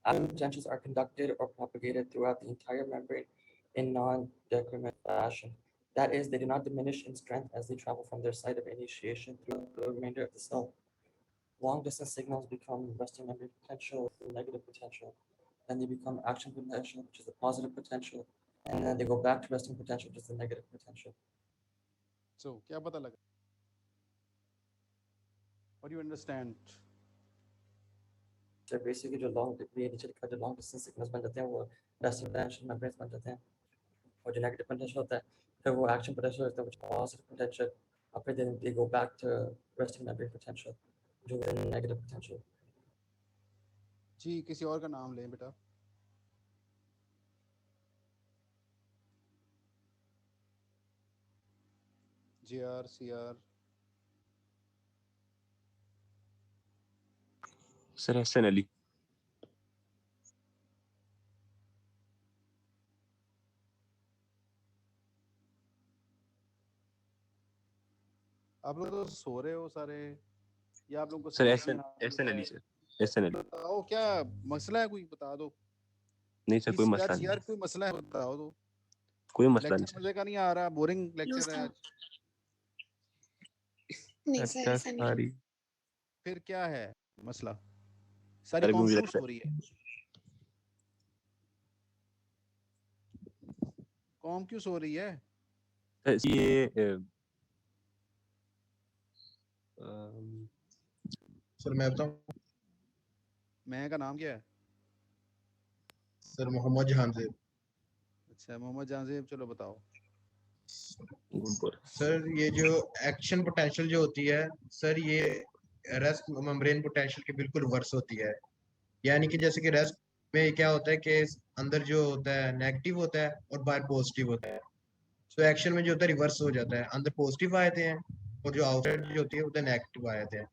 Action potentials are conducted or propagated throughout the entire membrane in non-decrement fashion. That is, they do not diminish in strength as they travel from their site of initiation through the remainder of the cell. Long-distance signals become resting membrane potential, negative potential. Then they become action potential, which is the positive potential, and then they go back to resting potential, which is the negative potential. So क्या पता लगा? What do you understand? So basically जो long distance signals बन जाते हैं वो resting potential membranes बन जाते हैं, और जो negative potential होता है फिर वो action potential होता है, which is positive potential, और फिर then they go back to resting membrane potential, जो है negative potential. जी किसी और का नाम लें बेटा। JR CR। Sir Hasan Ali. आप लोग तो सो रहे हो सारे, या आप लोगों को सर समझ में आ एहसन रहा अली है? सर, एहसन अली। बताओ क्या मसला है, कोई बता दो। नहीं सर कोई मसला नहीं, कोई मसला है बताओ तो। कोई मसला नहीं लेक्चर मजे का नहीं आ रहा, बोरिंग लेक्चर है आज। नहीं सर ऐसा नहीं। फिर क्या है मसला? सारी सर कौम मुझे क्यों लगता सो रही है? कौम क्यों सो रही है? ये सर मैं बताऊं, मैं का नाम क्या है? सर मोहम्मद जहांजेब। अच्छा मोहम्मद जहांजेब, चलो बताओ। सर ये जो एक्शन पोटेंशियल जो होती है सर, ये रेस्ट मेम्ब्रेन पोटेंशियल के बिल्कुल वर्स होती है। यानी कि जैसे कि रेस्ट में क्या होता है कि अंदर जो होता है नेगेटिव होता है और बाहर पॉजिटिव होता है। तो एक्शन में जो होता है रिवर्स हो जाता है, अंदर पॉजिटिव आए थे हैं और जो आउटसाइड जो होती है उधर नेगेटिव आए थे हैं।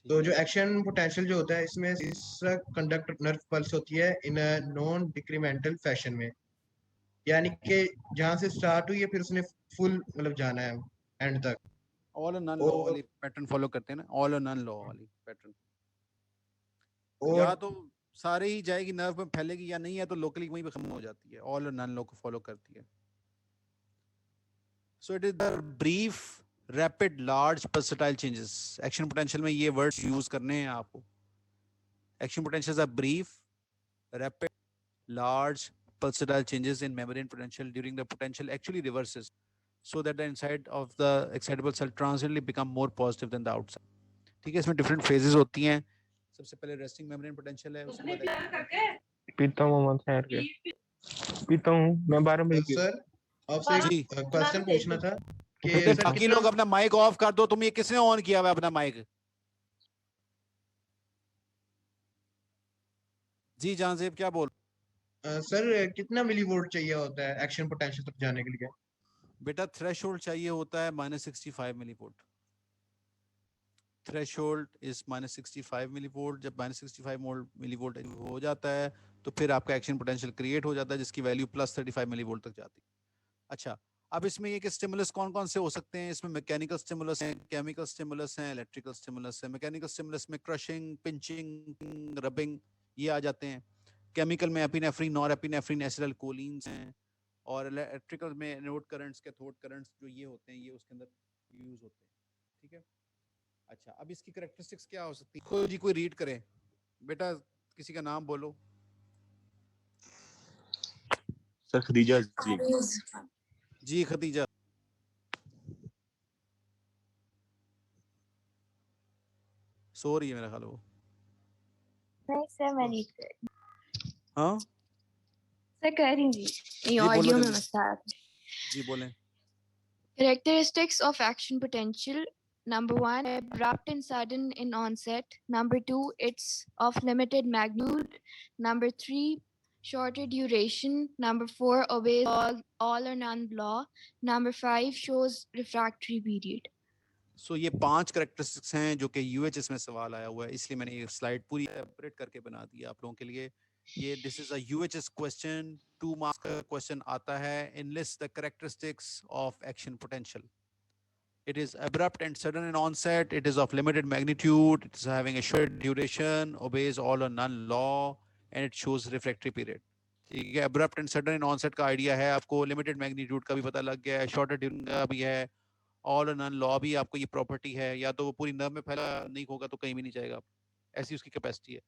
तो जो एक्शन पोटेंशियल जो होता है इसमें कंडक्ट नर्व पल्स होती है इन नॉन डिक्रीमेंटल फैशन में। यानी कि जहां से स्टार्ट हुई है फिर उसने फुल मतलब जाना है एंड तक। ऑल और नन लॉ वाली पैटर्न फॉलो करते हैं ना, ऑल और नन लॉ वाली पैटर्न। या तो सारे ही जाएगी नर्व में फैलेगी, या नहीं है तो लोकली वहीं पे खत्म हो जाती है। ऑल और नन लॉ को फॉलो करती है। So it is the brief rapid large pulsatile changes. Action potential में ये वर्ड्स यूज करने हैं आपको। Action potential are brief rapid large pulsatile changes in membrane potential during the potential actually reverses, so that the inside of the excitable cell transiently become more positive than the outside. ठीक है, इसमें different phases होती हैं। सबसे पहले resting membrane potential है, उसके बाद पीता हूँ मोहम्मद खैर के, पीता हूँ मैं 12 बजे। सर आपसे एक क्वेश्चन पूछना था कि बेटे सर बाकी लोग अपना माइक ऑफ कर दो। तुम ये किसने ऑन किया हुआ है अपना माइक? जी जहांजेब क्या बोल? सर कितना मिलीवोल्ट चाहिए होता है एक्शन पोटेंशियल तक जाने के लिए? बेटा थ्रेशोल्ड चाहिए होता है -65 मिलीवोल्ट। Threshold is -65 millivolt. जब -65 मिलीवोल्ट हो जाता है तो फिर आपका एक्शन पोटेंशियल क्रिएट हो जाता है, जिसकी वैल्यू +35 मिलीवोल्ट तक जाती है। अच्छा, अब इसमें ये कि स्टिमुलस कौन कौन से हो सकते हैं? इसमें मैकेनिकल स्टिमुलस हैं, केमिकल स्टिमुलस हैं, इलेक्ट्रिकल स्टिमुलस है। मैकेनिकल स्टिमुलस में क्रशिंग, पिंचिंग, रबिंग ये आ जाते हैं। केमिकल में एपिनेफ्रिन, नॉरएपिनेफ्रिन, एसिटाइलकोलिन्स हैं। और इलेक्ट्रिकल में एनोड करंट्स, कैथोड करंट्स जो ये होते हैं ये उसके अंदर यूज होते हैं। ठीक है। अच्छा, अब इसकी कैरेक्टरिस्टिक्स क्या हो सकती है? कोई जी कोई रीड करे बेटा, किसी का नाम बोलो। सर खदीजा जी। जी खदीजा। सो रही है मेरा ख्याल वो। नहीं सर मैं रीड कर, हाँ सर कर रही हूँ जी, ये बोलो ऑडियो में जल्दी। मसला है। जी बोलें। Characteristics of action potential. Number 1, abrupt and sudden in onset. Number 2, it's of limited magnitude. Number 3, shorter duration. Number 4, obeys all or none law. Number 5, shows refractory period. सो ये 5 कैरेक्टरिस्टिक्स हैं जो कि यूएचएस में सवाल आया हुआ है, इसलिए मैंने ये स्लाइड पूरी सेपरेट करके बना दी आप लोगों के लिए। ये this is a UHS question, 2 marks का क्वेश्चन आता है। Enlist the characteristics of action potential. It is abrupt and sudden in onset. It is of limited magnitude. It is having a short duration. Obeys all or none law, and it shows refractory period. ठीक है, abrupt and sudden in onset का idea है आपको, limited magnitude का भी पता लग गया है, शॉर्टर ड्यूरिंग का भी है, ऑल और नन लॉ भी आपको ये प्रॉपर्टी है। या तो वो पूरी नर्व में फैला नहीं होगा तो कहीं भी नहीं जाएगा, ऐसी उसकी कैपेसिटी है।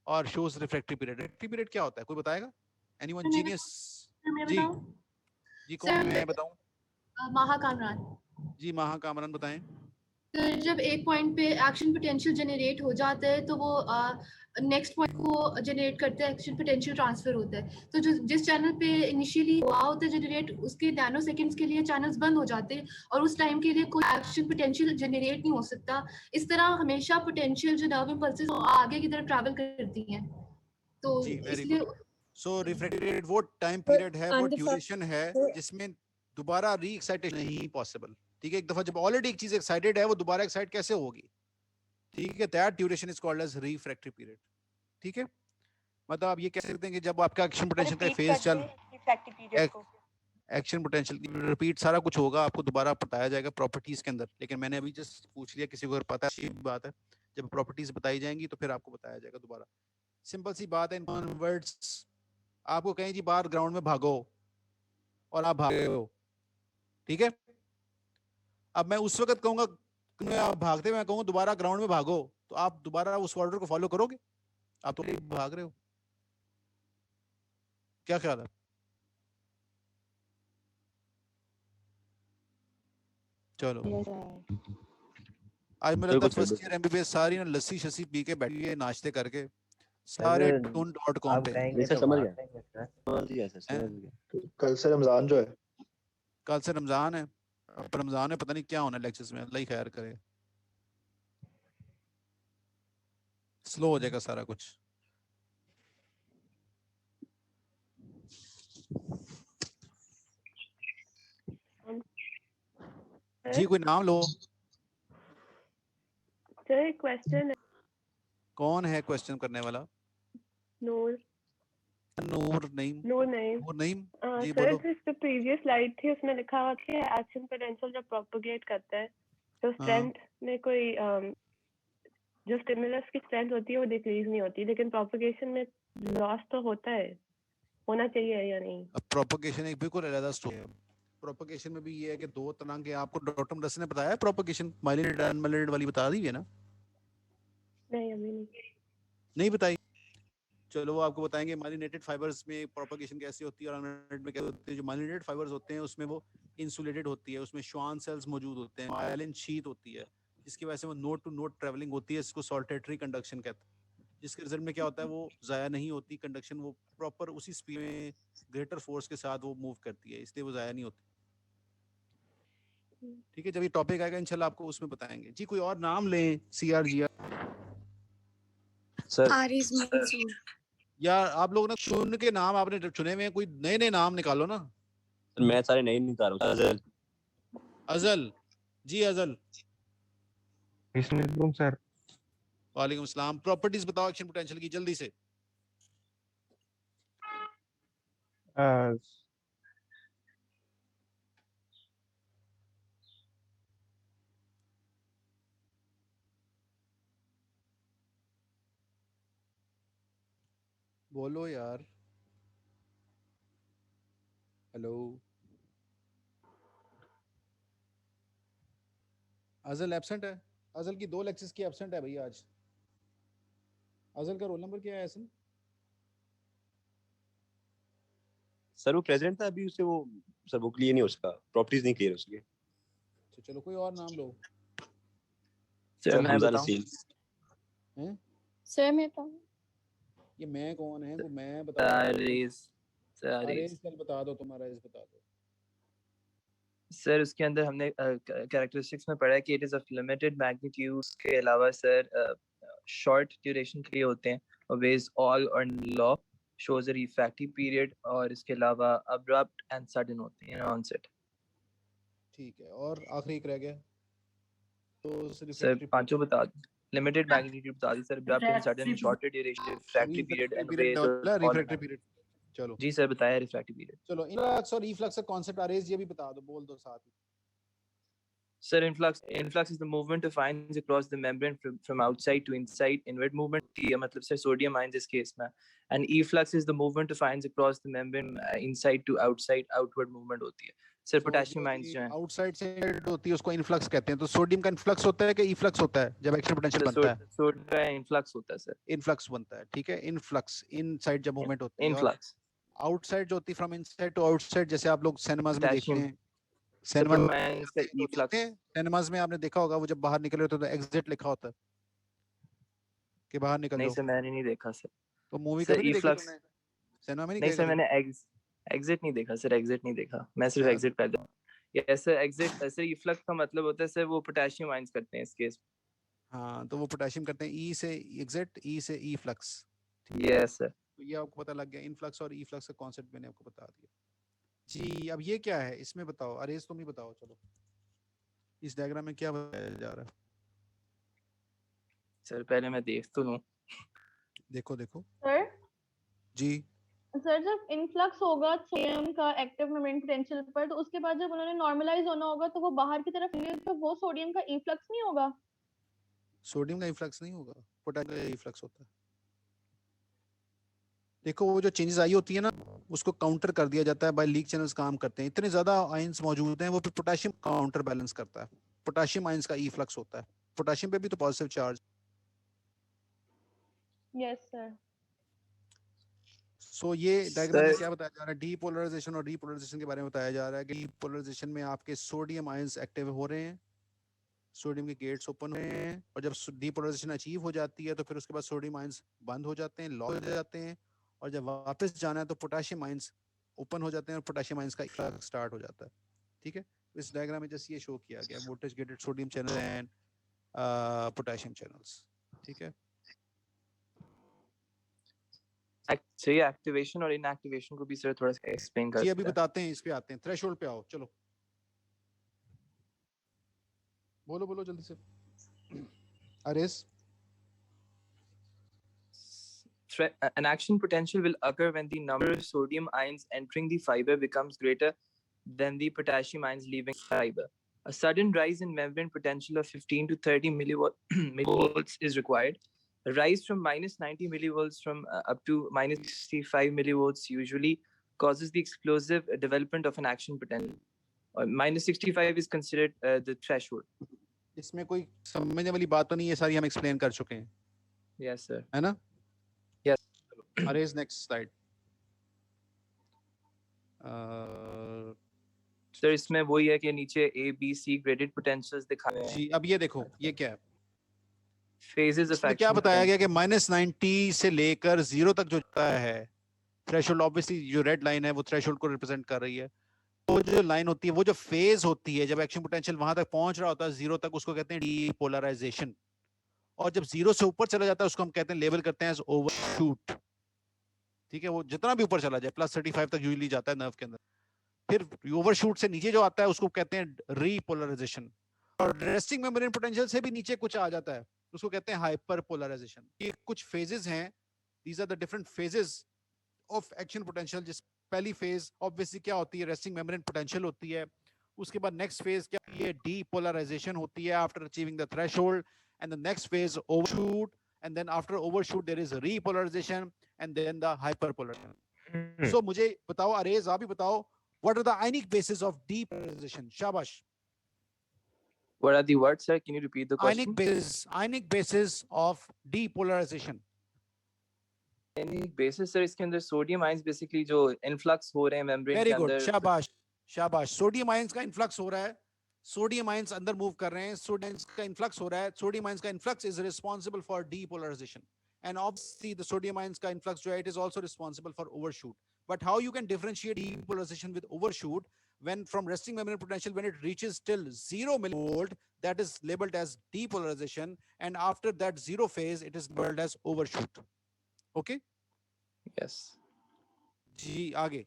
और shows refractory period. Refractory period क्या होता है, कोई बताएगा? Anyone genius? जी जी कौन? मैं बताऊं? माहा कामरान। जी माहा कामरान बताएं। तो जब एक पॉइंट पे एक्शन पोटेंशियल जनरेट हो जाता है तो वो नेक्स्ट पॉइंट को जनरेट करते हैं, एक्शन पोटेंशियल ट्रांसफर होता है। तो जो जिस चैनल पे इनिशियली हुआ होता है जनरेट, उसके नैनो सेकंड्स के लिए चैनल्स बंद हो जाते हैं और उस टाइम के लिए कोई एक्शन पोटेंशियल जनरेट नहीं हो सकता। इस तरह हमेशा पोटेंशियल जो नर्व इम्पल्सेस आगे की तरफ ट्रैवल करती हैं। तो इसलिए सो रिफ्रैक्टरी पीरियड वो टाइम पीरियड है, वो ड्यूरेशन है जिसमें दोबारा री एक्साइटेशन नहीं पॉसिबल। ठीक है, एक दफा जब ऑलरेडी एक चीज एक्साइटेड है वो दोबारा एक्साइट कैसे होगी? ठीक है, that duration is called as refractory period. ठीक है, मतलब आप ये कह सकते हैं कि जब आपका एक्शन पोटेंशियल का फेज चल, एक्शन पोटेंशियल रिपीट सारा कुछ होगा, आपको दोबारा बताया जाएगा प्रॉपर्टीज के अंदर। लेकिन मैंने अभी जस्ट पूछ लिया, किसी को अगर पता है अच्छी बात है, जब प्रॉपर्टीज बताई जाएंगी तो फिर आपको बताया जाएगा दोबारा। सिंपल सी बात है, इन वर्ड्स आपको कहें जी बाहर ग्राउंड में भागो और आप भाग रहे हो, ठीक है। अब मैं उस वक्त कहूंगा, आप भागते मैं कहूंगा दोबारा ग्राउंड में भागो, तो आप दोबारा उस ऑर्डर को फॉलो करोगे? आप तो भाग रहे हो। क्या ख्याल है? चलो आज मेरा बिल्कुल फर्स्ट सर, ईयर एमबीबीएस सारी ना लस्सी शस्सी पी के बैठी है नाश्ते करके सारे tune.com पे। नहीं सर समझ गया सर समझ गया। तो कल से रमजान जो है, कल से रमजान है, अब रमजान में पता नहीं क्या होना है लेक्चर्स में, अल्लाह ही खैर करे, स्लो हो जाएगा सारा कुछ। जी कोई नाम लो। सर क्वेश्चन है। कौन है क्वेश्चन करने वाला? नूर नूर नईम। नूर नईम। नूर नईम जी सर बोलो। जो प्रीवियस स्लाइड थी उसमें लिखा हुआ कि एक्शन पोटेंशियल जब प्रोपेगेट करता है तो स्ट्रेंथ में कोई जो स्टिमुलस की स्ट्रेंथ होती है वो डिक्रीज नहीं होती, लेकिन प्रोपेगेशन में लॉस तो होता है, होना चाहिए या नहीं? अब प्रोपगेशन एक बिल्कुल अलग स्टोरी है। प्रोपगेशन में भी ये है कि दो तरह के, आपको डॉक्टर मदरसे ने बताया प्रोपगेशन, माइलिनेटेड अनमाइलिनेटेड वाली बता दी है ना? नहीं अभी नहीं बताई? चलो वो आपको बताएंगे माइलिनेटेड फाइबर्स में प्रोपगेशन कैसे होती है और अनमाइलिनेटेड में क्या होती है। जो माइलिनेटेड फाइबर्स होते हैं उसमें वो इंसुलेटेड होती है, उसमें श्वान सेल्स मौजूद होते हैं, माइलिन शीथ होती है जिसकी वजह से वो नोड टू नोड ट्रेवलिंग होती है, इसको सॉल्टेटरी कंडक्शन कहते हैं, जिसके रिजल्ट में क्या होता है वो जाया नहीं होती कंडक्शन, वो प्रॉपर उसी स्पीड में ग्रेटर फोर्स के साथ वो मूव करती है, इसलिए वो जाया नहीं होती। ठीक है, जब ये टॉपिक आएगा इंशाल्लाह आपको उसमें बताएंगे। जी कोई और नाम लें? CRG sir Ariz Mansoor. यार आप लोग ना चुन के नाम आपने चुने हुए हैं, कोई नए नए नाम निकालो ना। मैं सारे नहीं निकाल रहा हूँ सर। अजल जी, अजल। सर वालेकुम सलाम। प्रॉपर्टीज बताओ एक्शन पोटेंशियल की जल्दी से। बोलो यार। हेलो अजल एब्सेंट है? अजल की 2 लेक्चर्स की एब्सेंट है भैया आज। अजल का रोल नंबर क्या है असल? सर वो प्रेजेंट था अभी, उसे वो सर वो क्लियर नहीं, उसका प्रॉपर्टीज नहीं क्लियर उसके। तो चलो कोई और नाम लो। सर हमजा नसीम। हैं? सर मैं बताऊं? ये मैं कौन है? वो मैं बता। अरेज कल बता दो, तुम्हारा अरेज बता दो। सर उसके अंदर हमने कैरेक्टरिस्टिक्स में पढ़ा है कि it is of limited magnitude के अलावा सर शॉर्ट ड्यूरेशन के लिए होते हैं, obeys all on law, shows a refractory period, और इसके अलावा abrupt and sudden होते हैं onset। ठीक है, और आखिरी एक रह गया तो सर पांचों बता दो। लिमिटेड मैग्नीट्यूड बता दी sir, abrupt and sudden, shorter duration, refractory period and obeys refractory period. चलो जी सर बताया रिफ्रैक्टरी पीरियड। चलो इनफ्लक्स और इफ्लक्स का कांसेप्ट अरेज ये भी बता दो, बोल दो साथ ही। Sir, influx is the movement of ions across the membrane from outside to inside, inward movement। ये मतलब सर सोडियम आयंस इस केस में, and efflux is the movement of ions across the membrane inside to outside, outward movement होती है। Sir potassium ions जो है outside से होती है उसको इनफ्लक्स कहते हैं। तो सोडियम का इनफ्लक्स होता है कि इफ्लक्स होता है जब एक्शन पोटेंशियल बनता है? सोडियम का इनफ्लक्स होता है सर। इनफ्लक्स बनता है, ठीक है। इनफ्लक्स इनसाइड जब मूवमेंट होती है, इनफ्लक्स आउटसाइड जो होती है फ्रॉम इनसाइड टू आउटसाइड, जैसे आप लोग सिनेमास में देखते हैं। सिनेमास में आपने देखा होगा वो जब बाहर निकले होते तो एग्जिट लिखा होता है कि बाहर निकल जाओ। नहीं सर मैंने नहीं देखा सर। तो मूवी कभी नहीं देखी तुमने? सिनेमा में नहीं सर मैंने एग्जिट नहीं देखा सर, एग्जिट नहीं देखा, मैं सिर्फ एग्जिट पहले। Yes sir exit sir efflux का मतलब होता है सर वो पोटेशियम आयंस करते हैं इस केस। हाँ तो वो पोटेशियम करते हैं ई से एग्जिट, ई से ई फ्लक्स। Yes sir. तो ये आपको पता लग गया, इनफ्लक्स और ई फ्लक्स का कॉन्सेप्ट मैंने आपको बता दिया। जी अब ये क्या है इसमें बताओ, अरेज तुम ही बताओ। चलो इस डायग्राम में क्या बताया जा रहा है? सर पहले मैं देख तो लूं। देखो देखो सर जी। सर जब इनफ्लक्स होगा सोडियम का एक्टिव मोमेंट पोटेंशियल पर, तो उसके बाद जब उन्होंने नॉर्मलाइज होना होगा तो वो बाहर की तरफ निकले तो वो सोडियम का इफ्लक्स नहीं होगा? सोडियम का इफ्लक्स नहीं होगा, पोटेशियम का इफ्लक्स होता है। देखो वो जो चेंजेस आई होती है ना उसको काउंटर कर दिया जाता है बाय लीक चैनल्स काम करते हैं। इतने ज्यादा आयंस मौजूद हैं वो फिर पोटेशियम काउंटर बैलेंस करता है। पोटेशियम आयंस का ई फ्लक्स होता है। पोटेशियम पे भी तो positive charge. Yes sir. So ये डायग्राम में क्या बताया जा रहा है, डीपोलराइजेशन और रीपोलराइजेशन के बारे में बताया जा रहा है कि डीपोलराइजेशन में आपके सोडियम आयंस एक्टिव हो रहे हैं, सोडियम के गेट्स ओपन हो रहे हैं, और जब डीपोलराइजेशन अचीव हो जाती है तो फिर उसके बाद सोडियम आयंस बंद हो जाते हैं, लॉस हो जाते हैं, और जब वापस जाना है तो पोटेशियम आयंस ओपन हो जाते हैं और पोटेशियम आयंस का इफ्लक्स स्टार्ट हो जाता है। ठीक है, इस डायग्राम में जस्ट ये शो किया गया voltage gated sodium channel and potassium channels. ठीक है, So ये एक्टिवेशन और इनएक्टिवेशन को भी सर थोड़ा सा एक्सप्लेन कर जी अभी सकते हैं? बताते हैं, इस पे आते हैं, थ्रेशोल्ड पे आओ, चलो बोलो बोलो जल्दी से। Ares, An action potential will occur when the number of sodium ions entering the fiber becomes greater than the potassium ions leaving the fiber. A sudden rise in membrane potential of 15 to 30 millivolts is required. A rise from minus 90 millivolts from up to minus 65 millivolts usually causes the explosive development of an action potential. Minus 65 is considered the threshold. इसमें कोई समझने वाली बात तो नहीं है, सारी हम एक्सप्लेन कर चुके हैं। Yes, sir. है ना? Yes. Arrays, next slide. Sir इसमें वही है कि नीचे A, B, C graded potentials दिखाए हैं। जी अब ये देखो, ये क्या है? Phases of इसमें action क्या बताया गया कि -90 से लेकर 0 तक जो जाता है, थ्रेशोल्ड, ऑब्वियसली जो रेड लाइन है वो थ्रेशोल्ड को रिप्रेजेंट कर रही है। वो जो लाइन होती है, वो जो फेज होती है, जब एक्शन पोटेंशियल वहां तक पहुंच रहा होता है 0 तक, उसको कहते हैं डीपोलराइजेशन। और जब 0 से ऊपर चला जाता है उसको हम कहते हैं, लेबल करते हैं एज ओवरशूट। ठीक है, वो जितना भी ऊपर चला जाए, +35 तक यूजुअली जाता है नर्व के अंदर। फिर ओवरशूट से नीचे जो आता है उसको कहते हैं रीपोलराइजेशन। और रेस्टिंग मेम्ब्रेन पोटेंशियल से भी नीचे कुछ आ जाता है, उसको कहते हैं हाइपरपोलराइजेशन। ये कुछ फेजेस हैं, these are the different phases of action potential. जिस पहली फेज ऑब्वियसली क्या होती है, रेस्टिंग मेम्ब्रेन पोटेंशियल होती है। उसके बाद नेक्स्ट फेज क्या होती है, डीपोलराइजेशन होती है after achieving the threshold, and the next phase overshoot, and then after overshoot there is a repolarization and then the hyperpolarization. So मुझे बताओ, अरेज आप ही बताओ, what are the ionic bases of depolarization? शाबाश। What are the words, sir? Can you repeat the question? Ionic bases of depolarization. Ionic bases, sir, इसके अंदर sodium ions basically जो influx हो रहे हैं मेम्ब्रेन के Very good, अंदर। शाबाश शाबाश। सोडियम आयंस का इन्फ्लक्स हो रहा है, सोडियम आयंस अंदर मूव कर रहे हैं, सोडियम का इन्फ्लक्स हो रहा है। सोडियम आयंस का influx is responsible for depolarization, and obviously the sodium ions का इन्फ्लक्स जो है, it is also responsible for overshoot. But how you can differentiate depolarization with overshoot, when from resting membrane potential, when it reaches till 0 millivolt, that is labeled as depolarization, and after that 0 phase it is labeled as overshoot. Okay? Yes. जी आगे,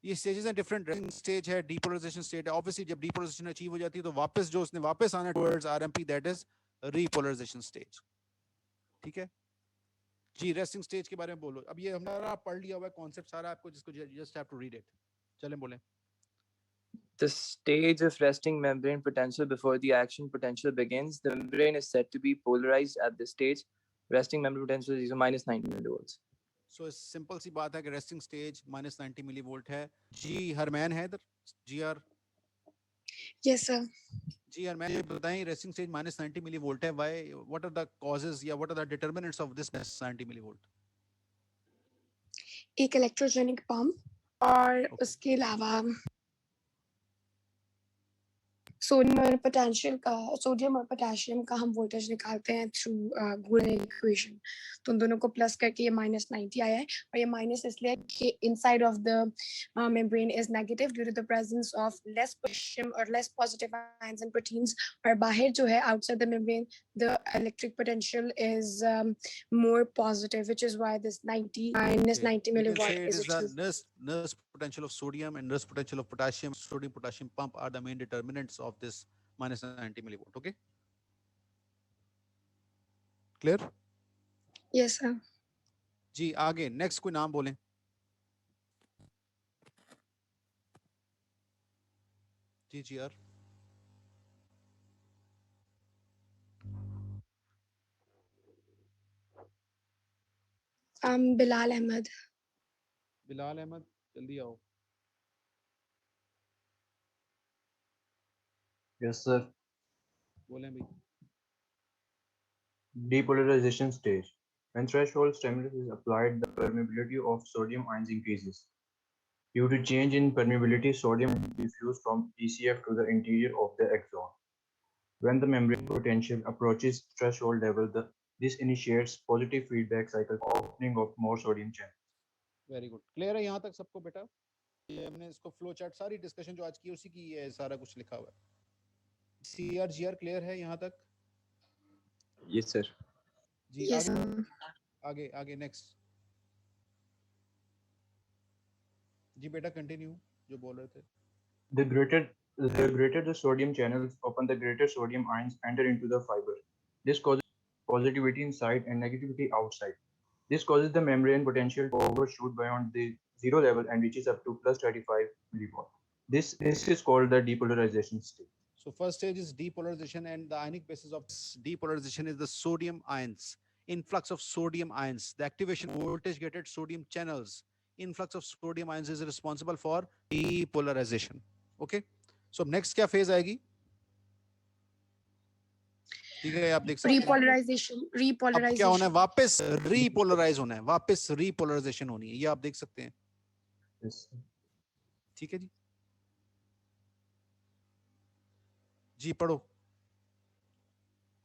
ये stages हैं, different stage है, depolarisation state है। Obviously जब depolarisation achieve हो जाती है तो वापस जो उसने वापस आना towards RMP, that is repolarisation stage. ठीक है जी, रेस्टिंग स्टेज के बारे में बोलो। अब ये हमारा पढ़ लिया हुआ है कॉन्सेप्ट सारा, आपको जिसको just have to read it. चलें बोलें। The stage of resting membrane potential before the action potential begins, the membrane is said to be polarized at this stage. Resting membrane potential is -90 millivolts. So simple सी बात है कि resting stage -90 millivolt है। जी हरमैन है इधर, जी आर। Yes sir. जी हरमैन, ये बताएं, रेस्टिंग स्टेज -90 मिलीवोल्ट है, why, what are the causes या what are the determinants of this -90 millivolt? एक इलेक्ट्रोजेनिक पंप और उसके अलावा सोडियम और पोटेशियम का हम वोल्टेज निकालते हैं थ्रू गोल्डन इक्वेशन। तो उन दोनों को प्लस करके ये -90 आया है, और ये माइनस इसलिए कि inside of the membrane is negative due to the presence of less potassium और less positive ions and proteins, और बाहर जो है outside the membrane the electric potential is more positive, which is why this -90 millivolt is achieved. Nurse potential of sodium and nurse potential of potassium, sodium potassium pump are the main determinants of this -90 millivolt. Okay, clear? Yes sir. जी आगे, next कोई नाम बोलें। जी जी यार, बिलाल अहमद। बिलाल अहमद, जल्दी आओ। Yes sir. बोलें भाई। Depolarization stage. When threshold stimulus is applied, the permeability of sodium ions increases. Due to change in permeability, sodium is diffused from ECF to the interior of the axon. When the membrane potential approaches threshold level, this initiates positive feedback cycle for opening of more sodium channels. Very good, clear है यहाँ तक सबको बेटा? ये हमने इसको flow chart, सारी discussion जो आज की उसी की है, सारा कुछ लिखा हुआ है। CR क्लियर है यहाँ तक? Yes sir. जी Yes, आगे आगे नेक्स्ट। जी बेटा कंटिन्यू जो बोल रहे थे। The greater the sodium channels open, the greater sodium ions enter into the fiber. This causes positivity inside and negativity outside. This causes the membrane potential to overshoot beyond the zero level and reaches up to plus 35 millivolt. This is called the depolarization state. So first stage is depolarization, and the ionic basis of depolarization is the sodium ions, influx of sodium ions. The activation voltage gated sodium channels, influx of sodium ions is responsible for depolarization. Okay, so next क्या phase आएगी? ठीक है, आप देख सकते हैं अब क्या होना है, वापस repolarize होना है, वापस repolarization होनी है, ये आप देख सकते हैं। ठीक है जी, जी पढ़ो।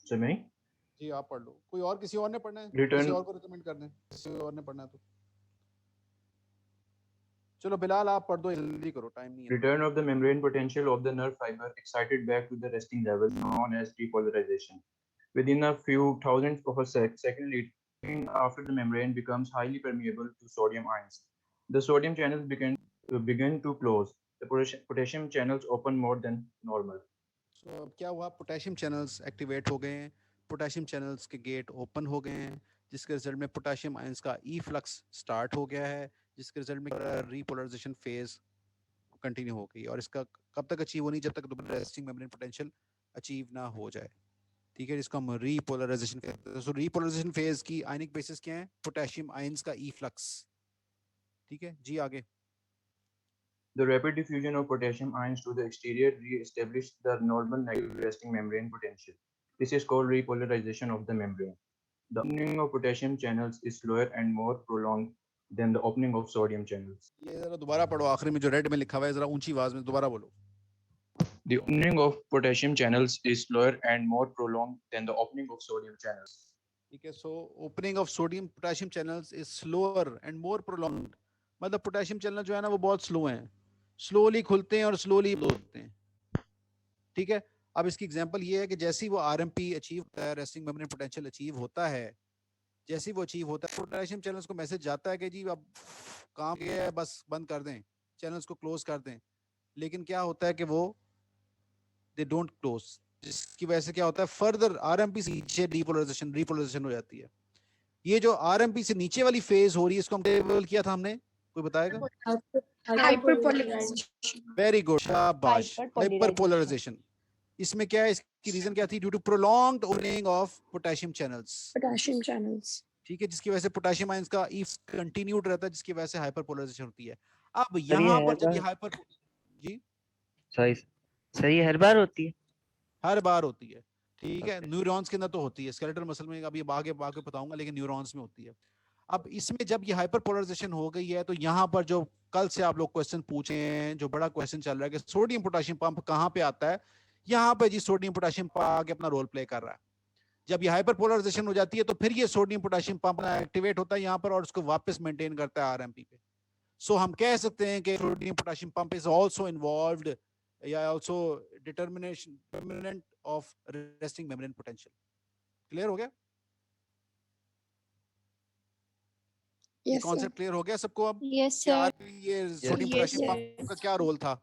जी आप पढ़ लो, कोई और किसी और ने पढ़ना है? किसी और को रिकमेंड करना है? किसी और ने पढ़ना है तो चलो बिलाल आप पढ़ दो, जल्दी करो, टाइम नहीं है। Return of the membrane potential of the nerve fiber excited back to the resting level known as depolarization. Within a few thousandths of a second after the membrane becomes highly permeable to sodium ions. The sodium channels begin to close. The potassium channels open more than normal. So अब क्या हुआ, potassium channels activate हो गए हैं, potassium channels के gate open हो गए हैं, जिसके रिजल्ट में पोटेशियम आयंस का ई फ्लक्स स्टार्ट हो गया है, जिसके रिजल्ट में रीपोलराइजेशन फेज कंटिन्यू हो गई। और इसका कब तक अचीव होनी, जब तक रेस्टिंग मेम्ब्रेन पोटेंशियल अचीव ना हो जाए। ठीक है, जिसको हम रीपोलराइजेशन कहते हैं। सो रीपोलराइजेशन फेज की आयनिक बेसिस क्या है? पोटेशियम आयंस का ई फ्लक्स। ठीक है जी, आगे। The rapid diffusion of potassium ions to the exterior re-established the normal negative resting membrane potential. This is called repolarization of the membrane. The opening of potassium channels is slower and more prolonged than the opening of sodium channels. ये जरा दोबारा पढ़ो, आखिरी में जो red में लिखा हुआ है, जरा ऊंची आवाज में दोबारा बोलो। The opening of potassium channels is slower and more prolonged than the opening of sodium channels. ठीक है, so opening of sodium potassium channels is slower and more prolonged. मतलब पोटेशियम चैनल जो है ना वो बहुत स्लो हैं, स्लोली खुलते हैं और स्लोली होते हैं। ठीक है, अब इसकी एग्जांपल ये है कि जैसे ही वो आरएमपी अचीव होता है, रेस्टिंग मेम्ब्रेन पोटेंशियल अचीव होता है, जैसे ही वो अचीव होता है पोटेशियम चैनल्स को मैसेज जाता है कि जी अब काम किया है, बस बंद कर दें, चैनल्स को क्लोज कर दें। लेकिन क्या होता है कि वो दे डोंट क्लोज, जिसकी वजह से क्या होता है, फर्दर आरएमपी से नीचे रीपोलराइजेशन हो जाती है। ये जो आरएमपी से नीचे वाली फेज हो रही है, इसको हम टेबल किया था हमने, कोई बताएगा? वेरी गुड, शाबाश, हाइपरपोलराइजेशन। इसमें क्या है, इसकी रीजन क्या थी? Due to prolonged opening of potassium channels. ठीक है, जिसकी वजह से पोटेशियम आयंस का ई कंटिन्यूड रहता है, जिसकी वजह से हाइपरपोलराइजेशन होती है। अब यहाँ पर जब ये हाइपर जी सर ये हर बार होती है? हर बार होती है। ठीक है, न्यूरॉन्स के अंदर तो होती है, स्केलेटल मसल में अभी आगे बताऊंगा, लेकिन न्यूरॉन्स में होती है। अब इसमें जब ये हाइपरपोलराइजेशन हो गई है, तो यहाँ पर जो कल से आप लोग क्वेश्चन पूछे हैं, जो बड़ा क्वेश्चन चल रहा है कि सोडियम पोटेशियम पंप कहाँ पे आता है, यहाँ पे जी सोडियम पोटेशियम पंप आके अपना रोल प्ले कर रहा है। जब ये हाइपरपोलराइजेशन हो जाती है तो फिर ये सोडियम पोटेशियम पंप एक्टिवेट होता है यहाँ पर और उसको वापस मेंटेन करता है आरएमपी पे। सो हम कह सकते हैं कि sodium potassium pump is also involved या also determinant of resting membrane potential. Clear हो गया? ये कॉन्सेप्ट क्लियर हो गया सबको? अब यस सर। ये सोडियम पोटेशियम पंप का क्या रोल था?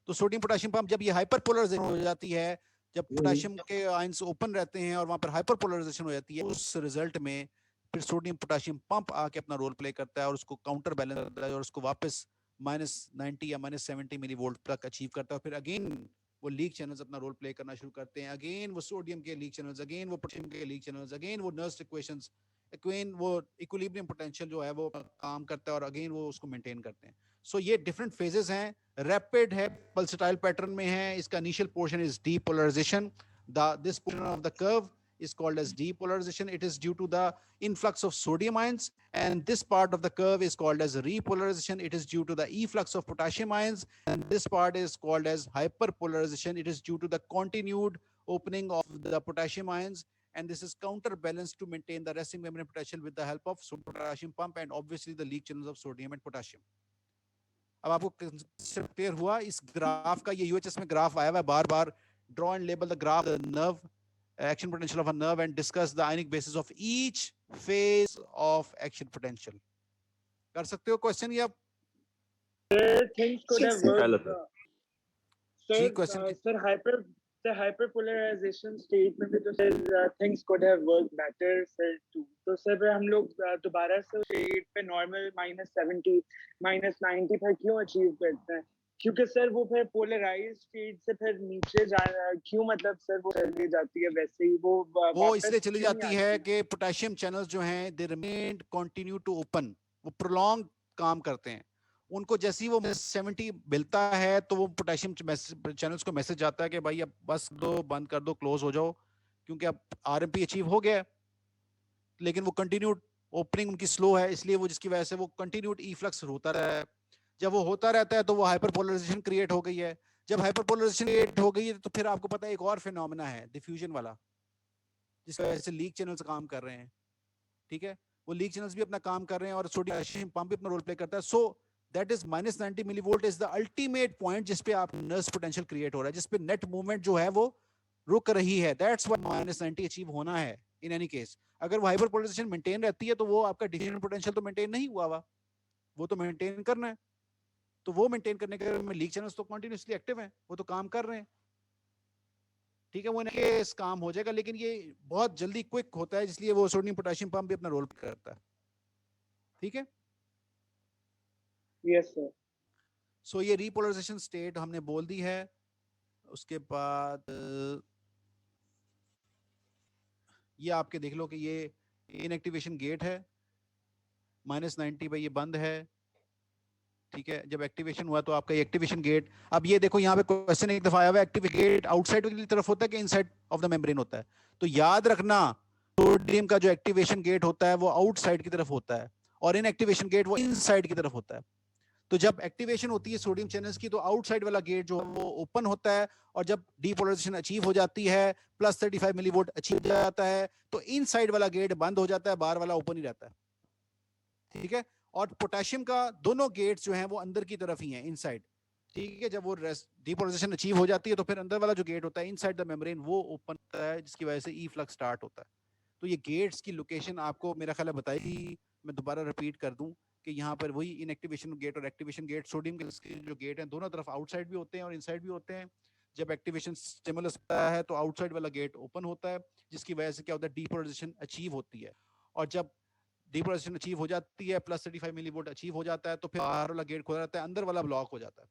तो सोडियम पोटेशियम पंप जब ये हाइपरपोलराइजेशन हो जाती है, जब पोटेशियम के आयंस ओपन रहते हैं और वहां पर हाइपरपोलराइजेशन हो जाती है, उस रिजल्ट में फिर सोडियम पोटेशियम पंप आके अपना रोल प्ले करता है और उसको काउंटर बैलेंस करता है और उसको वापस -90 या -70 मिली वोल्ट तक अचीव करता है। फिर अगेन वो लीक चैनल्स अपना रोल प्ले करना शुरू करते हैं, अगेन वो सोडियम के लीक चैनल्स, अगेन वो पोटेशियम के लीक चैनल्स, अगेन वो नर्स्ट इक्वेशंस, अगेन वो इक्विलिब्रियम पोटेंशियल जो है वो काम करता है और अगेन वो उसको मेंटेन करते हैं। सो ये डिफरेंट फेजेस हैं, रैपिड है, पल्सेटाइल पैटर्न में है। इसका initial portion is depolarization, this portion of the curve is called as depolarization. It is due to the influx of sodium ions, and this part of the curve is called as repolarization. It is due to the efflux of potassium ions, and this part is called as hyperpolarization. It is due to the continued opening of the potassium ions, and this is counterbalanced to maintain the resting membrane potential with the help of potassium pump and obviously the leak channels of sodium and potassium. अब आपको clear हुआ? इस graph का, ये UHS में graph आया हुआ है बार बार. Draw and label the graph, the nerve action potential of a nerve, and discuss the ionic basis of each phase of action potential. कर सकते हो क्वेश्चन या? Things could have worked. Sir, the hyperpolarization state में भी तो sir things could have worked better sir too. तो sir हम लोग दोबारा से state पे normal -70 -90 पर क्यों achieve करते हैं? क्योंकि सर वो फिर polarized state से फिर नीचे जाना क्यों, मतलब सर वो चली जाती है वैसे ही वो इसलिए चली जाती है कि पोटेशियम चैनल्स जो हैं they remain continue to open, वो प्रोलॉन्ग काम करते हैं. उनको जैसे ही वो 70 मिलता है तो वो पोटेशियम चैनल्स को मैसेज जाता है कि भाई अब बस दो, बंद कर दो, क्लोज हो जाओ, क्योंकि अब आरएमपी अचीव हो गया. लेकिन वो कंटिन्यूड ओपनिंग उनकी स्लो है, इसलिए वो जिसकी वजह से वो कंटिन्यूड इफ्लक्स होता रहा है. जब वो होता रहता है तो वो हाइपरपोलराइजेशन क्रिएट हो गई है. जब हाइपरपोलराइजेशन क्रिएट हो गई है तो फिर आपको पता है एक और फिनोमेना है डिफ्यूजन वाला, जिसकी वजह से लीक चैनल्स काम कर रहे हैं. ठीक है, वो लीक चैनल्स भी अपना काम कर रहे हैं और सोडियम पंप भी अपना रोल प्ले करता है. So that is -90 millivolt is the ultimate point जिस पे आप नर्व पोटेंशियल क्रिएट हो रहा है, जिस पे नेट मूवमेंट जो है वो रुक रही है. दैट्स व्हाई -90 अचीव होना है इन एनी केस. अगर वो हाइपरपोलराइजेशन मेंटेन रहती है तो वो आपका डिफ्यूजन पोटेंशियल तो मेंटेन नहीं हुआ हुआ, वो तो मेंटेन करना है. तो वो मेंटेन करने के लिए लीक चैनल्स तो कंटिन्यूअसली एक्टिव हैं, वो तो काम कर रहे हैं. ठीक है, वो इनके काम हो जाएगा, लेकिन ये बहुत जल्दी क्विक होता है, इसलिए वो सोडियम पोटेशियम पंप भी अपना रोल करता है. ठीक है, यस सर. सो ये रीपोलराइजेशन स्टेट हमने बोल दी है. उसके बाद ये आपके देख लो कि ये इनएक्टिवेशन गेट है, -90 पे ये बंद है. ठीक है, जब एक्टिवेशन हुआ तो आपका ये एक्टिवेशन गेट, अब ये देखो यहाँ पे क्वेश्चन एक दफा आया हुआ है, एक्टिवेशन गेट आउटसाइड की तरफ होता है कि इनसाइड ऑफ द मेम्ब्रेन होता है? तो याद रखना सोडियम का जो एक्टिवेशन गेट होता है वो आउटसाइड की तरफ होता है और इनएक्टिवेशन गेट वो इनसाइड की तरफ होता है. तो जब एक्टिवेशन होती है सोडियम चैनल्स की तो आउटसाइड वाला गेट जो है वो ओपन होता है, और जब डीपोलराइजेशन अचीव हो जाती है, +35 मिलीवोल्ट अचीव हो जाता है, तो इनसाइड वाला गेट बंद हो जाता है, बाहर वाला ओपन ही रहता है. ठीक है, और पोटेशियम का दोनों गेट्स जो हैं वो अंदर की तरफ ही हैं, इनसाइड. ठीक है, जब वो डीपोलराइजेशन अचीव हो जाती है तो फिर अंदर वाला जो गेट होता है इनसाइड द मेम्ब्रेन वो ओपन होता है, जिसकी वजह से ई फ्लक्स स्टार्ट होता है. तो ये गेट्स की लोकेशन आपको मेरा ख्याल है बताई थी, मैं दोबारा रिपीट कर दूं कि यहाँ पर वही इनएक्टिवेशन गेट और एक्टिवेशन गेट, सोडियम के जो गेट हैं दोनों तरफ आउटसाइड भी होते हैं और इनसाइड भी होते हैं. जब एक्टिवेशन स्टिमुलस होता है तो आउटसाइड वाला गेट ओपन होता है, जिसकी वजह से क्या होता है, डीपोलराइजेशन अचीव होती है. और जब डीपोलराइजेशन अचीव हो जाती है, +35 मिलीवोल्ट अचीव हो जाता है, तो फिर बाहर वाला गेट खुला रहता है, अंदर वाला ब्लॉक हो जाता है.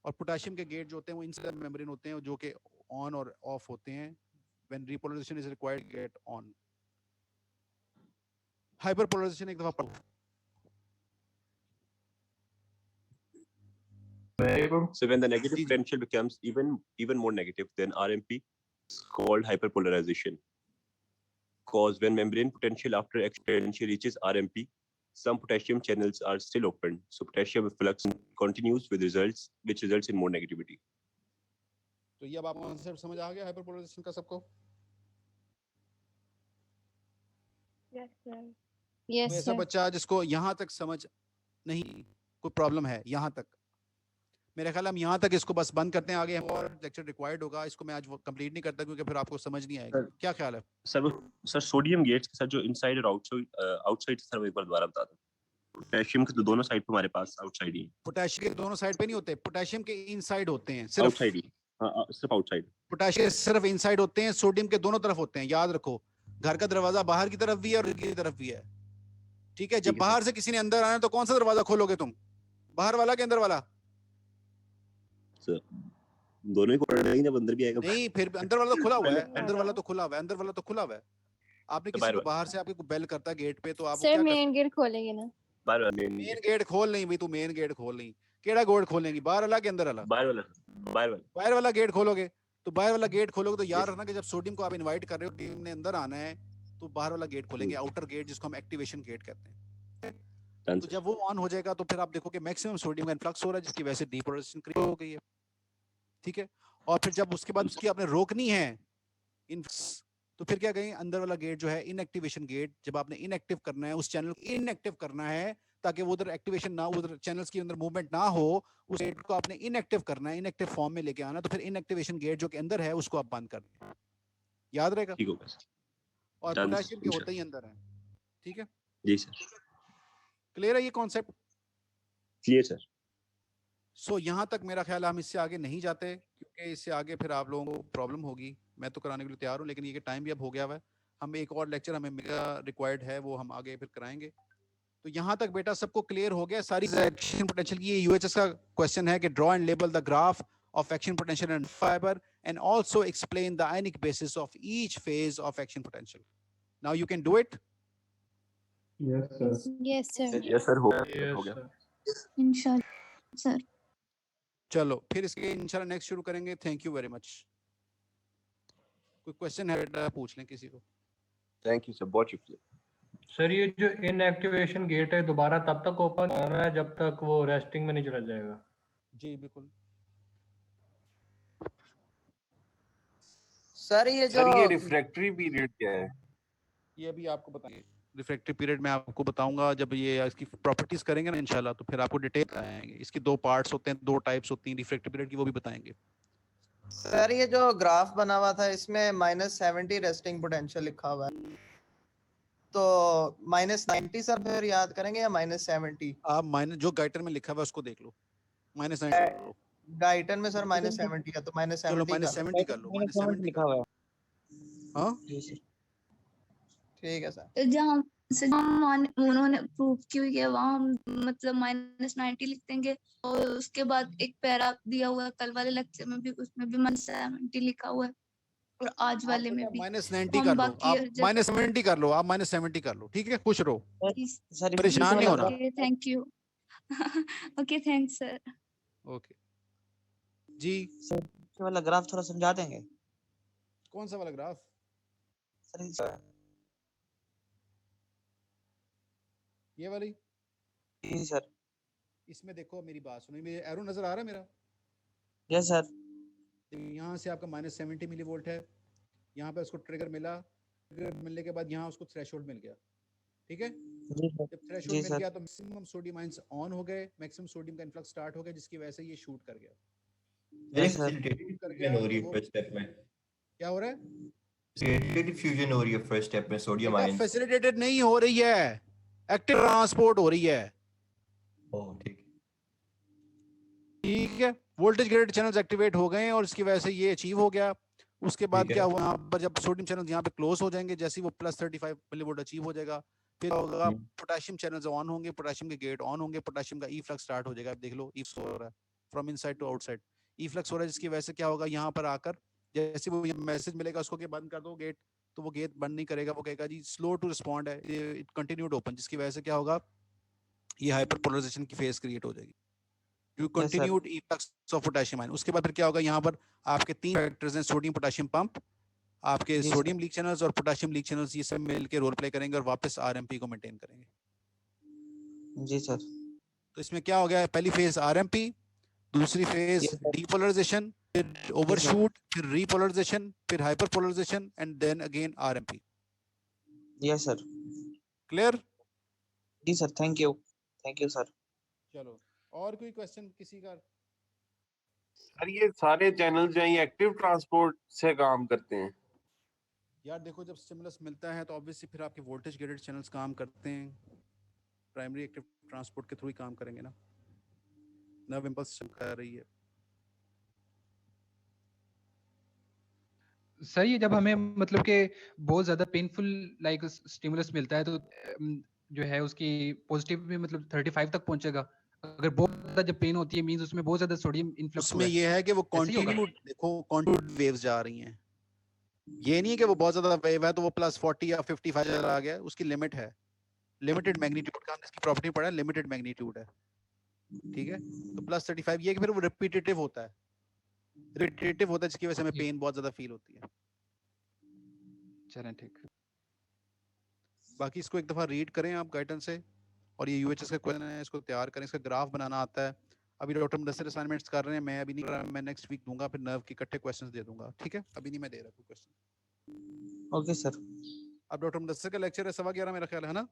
और पोटेशियम के गेट जो होते हैं वो इनसाइड मेम्ब्रेन होते हैं, जो कि ऑन और ऑफ होते हैं. When repolarization is required, gate on. Hyperpolarization एक दफा पढ़ो. So when the negative potential becomes even more negative than RMP, it's called hyperpolarization. Cause when membrane potential after expansion reaches RMP, some potassium channels are still open, so potassium flux continues which results in more negativity. तो ये अब आपको concept समझ आ गया hyperpolarisation का सबको? Yes sir. Yes. ऐसा बच्चा जिसको यहाँ तक समझ नहीं, कोई प्रॉब्लम है यहाँ तक, मेरे ख्याल हम यहाँ तक इसको बस बंद करते हैं. आगे और लेक्चर रिक्वायर्ड होगा, इसको मैं आज कंप्लीट नहीं करता क्योंकि फिर आपको समझ नहीं आएगा. क्या ख्याल है सर सोडियम गेट्स के साथ जो इनसाइड और आउटसाइड सर एक बार दोबारा बता दो. पोटेशियम के तो दोनों साइड पे हमारे पास आउटसाइड ही. पोटेशियम के दोनों साइड पे नहीं होते, पोटेशियम के इनसाइड होते हैं, सिर्फ आउटसाइड ही. सिर्फ आउटसाइड. पोटेशियम सिर्फ इनसाइड होते हैं, सोडियम के दोनों तरफ होते हैं. याद रखो, घर का दरवाजा बाहर की तरफ भी है और की तरफ भी है. ठीक है, जब बाहर से किसी ने अंदर आना है तो कौन सा दरवाजा खोलोगे तुम, बाहर वाला के अंदर वाला? दोनों ही खोलना है, जब अंदर भी आएगा. नहीं, फिर अंदर वाला तो खुला हुआ है, अंदर वाला तो खुला हुआ है, अंदर वाला तो खुला हुआ है. आपने किसी को बाहर से आपके को बेल करता है गेट पे तो आप सर मेन गेट खोलेंगे ना? मेन गेट खोल नहीं भाई, तू मेन गेट खोल नहीं. केड़ा गेट खोलेंगी, बाहर वाला के अंदर वाला? बाहर वाला. बाहर वाला गेट खोलोगे तो बाहर वाला गेट खोलोगे तो याद रखना कि जब सोडियम को आप इनवाइट कर रहे हो टीम ने अंदर आना है तो बाहर वाला गेट खोलेंगे, आउटर गेट जिसको हम एक्टिवेशन गेट कहते हैं। तो जब वो ऑन हो जाएगा तो फिर आप देखो कि मैक्सिमम सोडियम का इन्फ्लक्स हो रहा है जिसकी वजह से डीपोलराइजेशन क्रिएट हो गई है, ठीक है। और फिर जब उसके बाद उसकी आपने रोकनी है तो फिर क्या कहेंगे, अंदर वाला गेट जो है इनएक्टिवेशन गेट, जब आपने इनएक्टिव करना है उस चैनल को इनएक्टिव करना है ताकि वो उधर एक्टिवेशन ना, उधर चैनल्स के अंदर मूवमेंट ना हो, उस गेट को आपने इनएक्टिव करना है, इनएक्टिव फॉर्म में लेके आना। तो फिर इनएक्टिवेशन गेट जो के अंदर है उसको आप बंद कर दें, याद रहेगा। ठीक होगा सर। और पोटेशियम के होते ही अंदर है, ठीक है जी सर। क्लियर है ये कॉन्सेप्ट? Clear sir. सो यहाँ तक मेरा ख्याल है हम इससे आगे नहीं जाते, क्योंकि इससे आगे फिर आप लोगों को प्रॉब्लम होगी। मैं तो कराने के लिए तैयार हूँ, लेकिन ये कि टाइम भी अब हो गया हुआ है, हम एक और लेक्चर हमें रिक्वायर्ड है, वो हम आगे फिर कराएंगे। तो यहाँ तक बेटा सबको क्लियर हो गया सारी एक्शन पोटेंशियल की। ये यूएचएस का क्वेश्चन है कि draw and label the graph of action potential and fiber and also explain the ionic basis of each phase of action potential. Now you can do it. Yes sir. Yes, sir. Yes sir, हो गया। Inshallah, sir. चलो फिर इसके इंशाल्लाह next शुरू करेंगे। Thank you very much. कोई question है बेटा पूछ लें किसी को। थैंक यू सर, बहुत शुक्रिया। सर ये जो इनएक्टिवेशन गेट है दोबारा तब तक ओपन कर रहा है जब तक वो रेस्टिंग में नहीं चला जाएगा? जी बिल्कुल सर। ये जो रिफ्रैक्टरी पीरियड क्या है? ये अभी आपको बताएंगे। रिफ्रैक्टरी पीरियड में आपको बताऊंगा जब ये इसकी प्रॉपर्टीज करेंगे ना इंशाल्लाह, तो फिर आपको डिटेल आएंगे। इसकी दो पार्ट्स होते हैं, दो टाइप्स होती हैं रिफ्रैक्टरी पीरियड की, वो भी बताएंगे। सर ये जो ग्राफ बना हुआ था इसमें -70 रेस्टिंग पोटेंशियल लिखा हुआ है, तो -90 सर फिर याद करेंगे या -70? आप माइनस जो गाइटर में लिखा हुआ है उसको देख लो, -90 गाइटन में सर -70 है तो चलो -70 कर लो, -70 लिखा हुआ है। हाँ ठीक है सर। तो जहाँ से उन्होंने प्रूव की हुई है वहाँ हम मतलब -90 लिख देंगे, और उसके बाद एक पैरा दिया हुआ है कल वाले लेक्चर में भी, उसमें भी -70 लिखा हुआ है, और आज वाले में भी -90 कर लो आप, -70 कर लो आप, -70 कर लो, ठीक है। खुश रहो, परेशान नहीं होना। Thank you. Okay thanks sir. Okay जी सर ये वाला ग्राफ थोड़ा समझा देंगे? कौन सा वाला ग्राफ? सर ये वाली? जी सर। इसमें देखो मेरी बात सुनो, मेरे एरो नजर आ रहा है मेरा? Yes sir. यहाँ से आपका -70 मिली वोल्ट है, यहाँ पे उसको ट्रिगर मिला, ट्रिगर मिलने के बाद यहाँ उसको थ्रेशोल्ड मिल गया, ठीक है। जब थ्रेशोल्ड मिल गया तो मैक्सिमम सोडियम आयंस ऑन हो गए, मैक्सिमम सोडियम का इन्फ्लक्स स्टार्ट हो गया, जिसकी वजह से ये शूट कर गया। फ्यूजन हो रही है फर्स्ट स्टेप में। क्या हो रहा है? फैसिलिटेटेड फ्यूजन हो रही है फर्स्ट स्टेप में सोडियम आयंस। फैसिलिटेटेड नहीं हो रही है, एक्टिव ट्रांसपोर्ट हो रही है। ओह ठीक है, वोल्टेज ग्रेडेड चैनल्स एक्टिवेट हो गए हैं और इसकी वजह से ये अचीव हो गया। उसके बाद क्या हुआ, यहाँ पर जब सोडियम चैनल्स यहाँ पे क्लोज हो जाएंगे, जैसे वो +35 मिलीवोल्ट अचीव हो जाएगा, फिर होगा पोटेशियम चैनल्स ऑन होंगे, पोटेशियम के गेट ऑन होंगे, पोटेशियम का ई फ्लक्स स्टार्ट हो जाएगा। देख लो ई फ्लक्स हो रहा है from inside to outside, efflux हो रहा है, जिसकी वजह से क्या होगा, यहाँ पर आकर जैसे वो मैसेज मिलेगा उसको कि बंद कर दो गेट, तो वो गेट बंद नहीं करेगा, वो कहेगा जी स्लो टू रिस्पॉन्ड है, इट कंटिन्यूड ओपन, जिसकी वजह से क्या होगा, ये हाइपरपोलराइजेशन की फेज क्रिएट हो जाएगी, जो continued efflux of potassium ion. उसके बाद फिर क्या होगा, यहाँ पर आपके 3 फैक्टर्स हैं, सोडियम पोटेशियम पंप, आपके सोडियम लीक चैनल्स और पोटेशियम लीक चैनल्स, ये सब मिलकर रोल प्ले करेंगे और वापस आरएमपी को मेंटेन करेंगे। जी सर। तो इसमें क्या हो गया, पहली फेज आरएमपी, दूसरी फेज डीपोलराइजेशन, फिर ओवरशूट, फिर रीपोलराइजेशन, फिर hyperpolarization and then again RMP. Yes sir. Clear? जी सर, थैंक यू सर। चलो और कोई क्वेश्चन किसी का? सर ये सारे चैनल जो हैं एक्टिव ट्रांसपोर्ट से काम करते हैं? यार देखो, जब स्टिमुलस मिलता है तो ऑब्वियसली फिर आपके वोल्टेज ग्रेडेड चैनल्स काम करते हैं, प्राइमरी एक्टिव ट्रांसपोर्ट के थ्रू ही काम करेंगे ना, नर्व इंपल्स सिस्टम कर रही है। सर ये जब हमें मतलब कि बहुत ज्यादा पेनफुल लाइक स्टिमुलस मिलता है तो जो है उसकी पॉजिटिव में मतलब 35 तक पहुंचेगा, अगर बहुत ज्यादा जब पेन होती है मींस उसमें बहुत ज्यादा सोडियम इन्फ्लक्स उसमें ये है कि वो कंटिन्यू, देखो कंटिन्यूड वेव्स जा रही हैं, ये नहीं है कि वो बहुत ज्यादा वेव है तो वो +40 या 55 आ गया, उसकी लिमिट है, लिमिटेड मैग्नीट्यूड का हमने इसकी प्रॉपर्टी पढ़ा है, लिमिटेड मैग्नीट्यूड है, ठीक है। तो +35 ये कि फिर वो रिपीटेटिव होता है, इरिटेटिव होता है जिसकी वजह से हमें पेन बहुत ज्यादा फील होती है। चलें ठीक। बाकी इसको एक दफा रीड करें आप गाइडेंस से, और ये यूएचएस का क्वेश्चन है, इसको तैयार करें, इसका ग्राफ बनाना आता है। अभी डॉक्टर मुदस्सिर असाइनमेंट्स कर रहे हैं, मैं अभी नहीं कर रहा, मैं नेक्स्ट वीक दूंगा, फिर नर्व के इकट्ठे क्वेश्चंस दे दूंगा, ठीक है? अभी नहीं मैं दे रहा कोई क्वेश्चन। Okay sir. अब डॉक्टर मुदस्सिर का लेक्चर है 11:15 मेरा ख्याल है ना?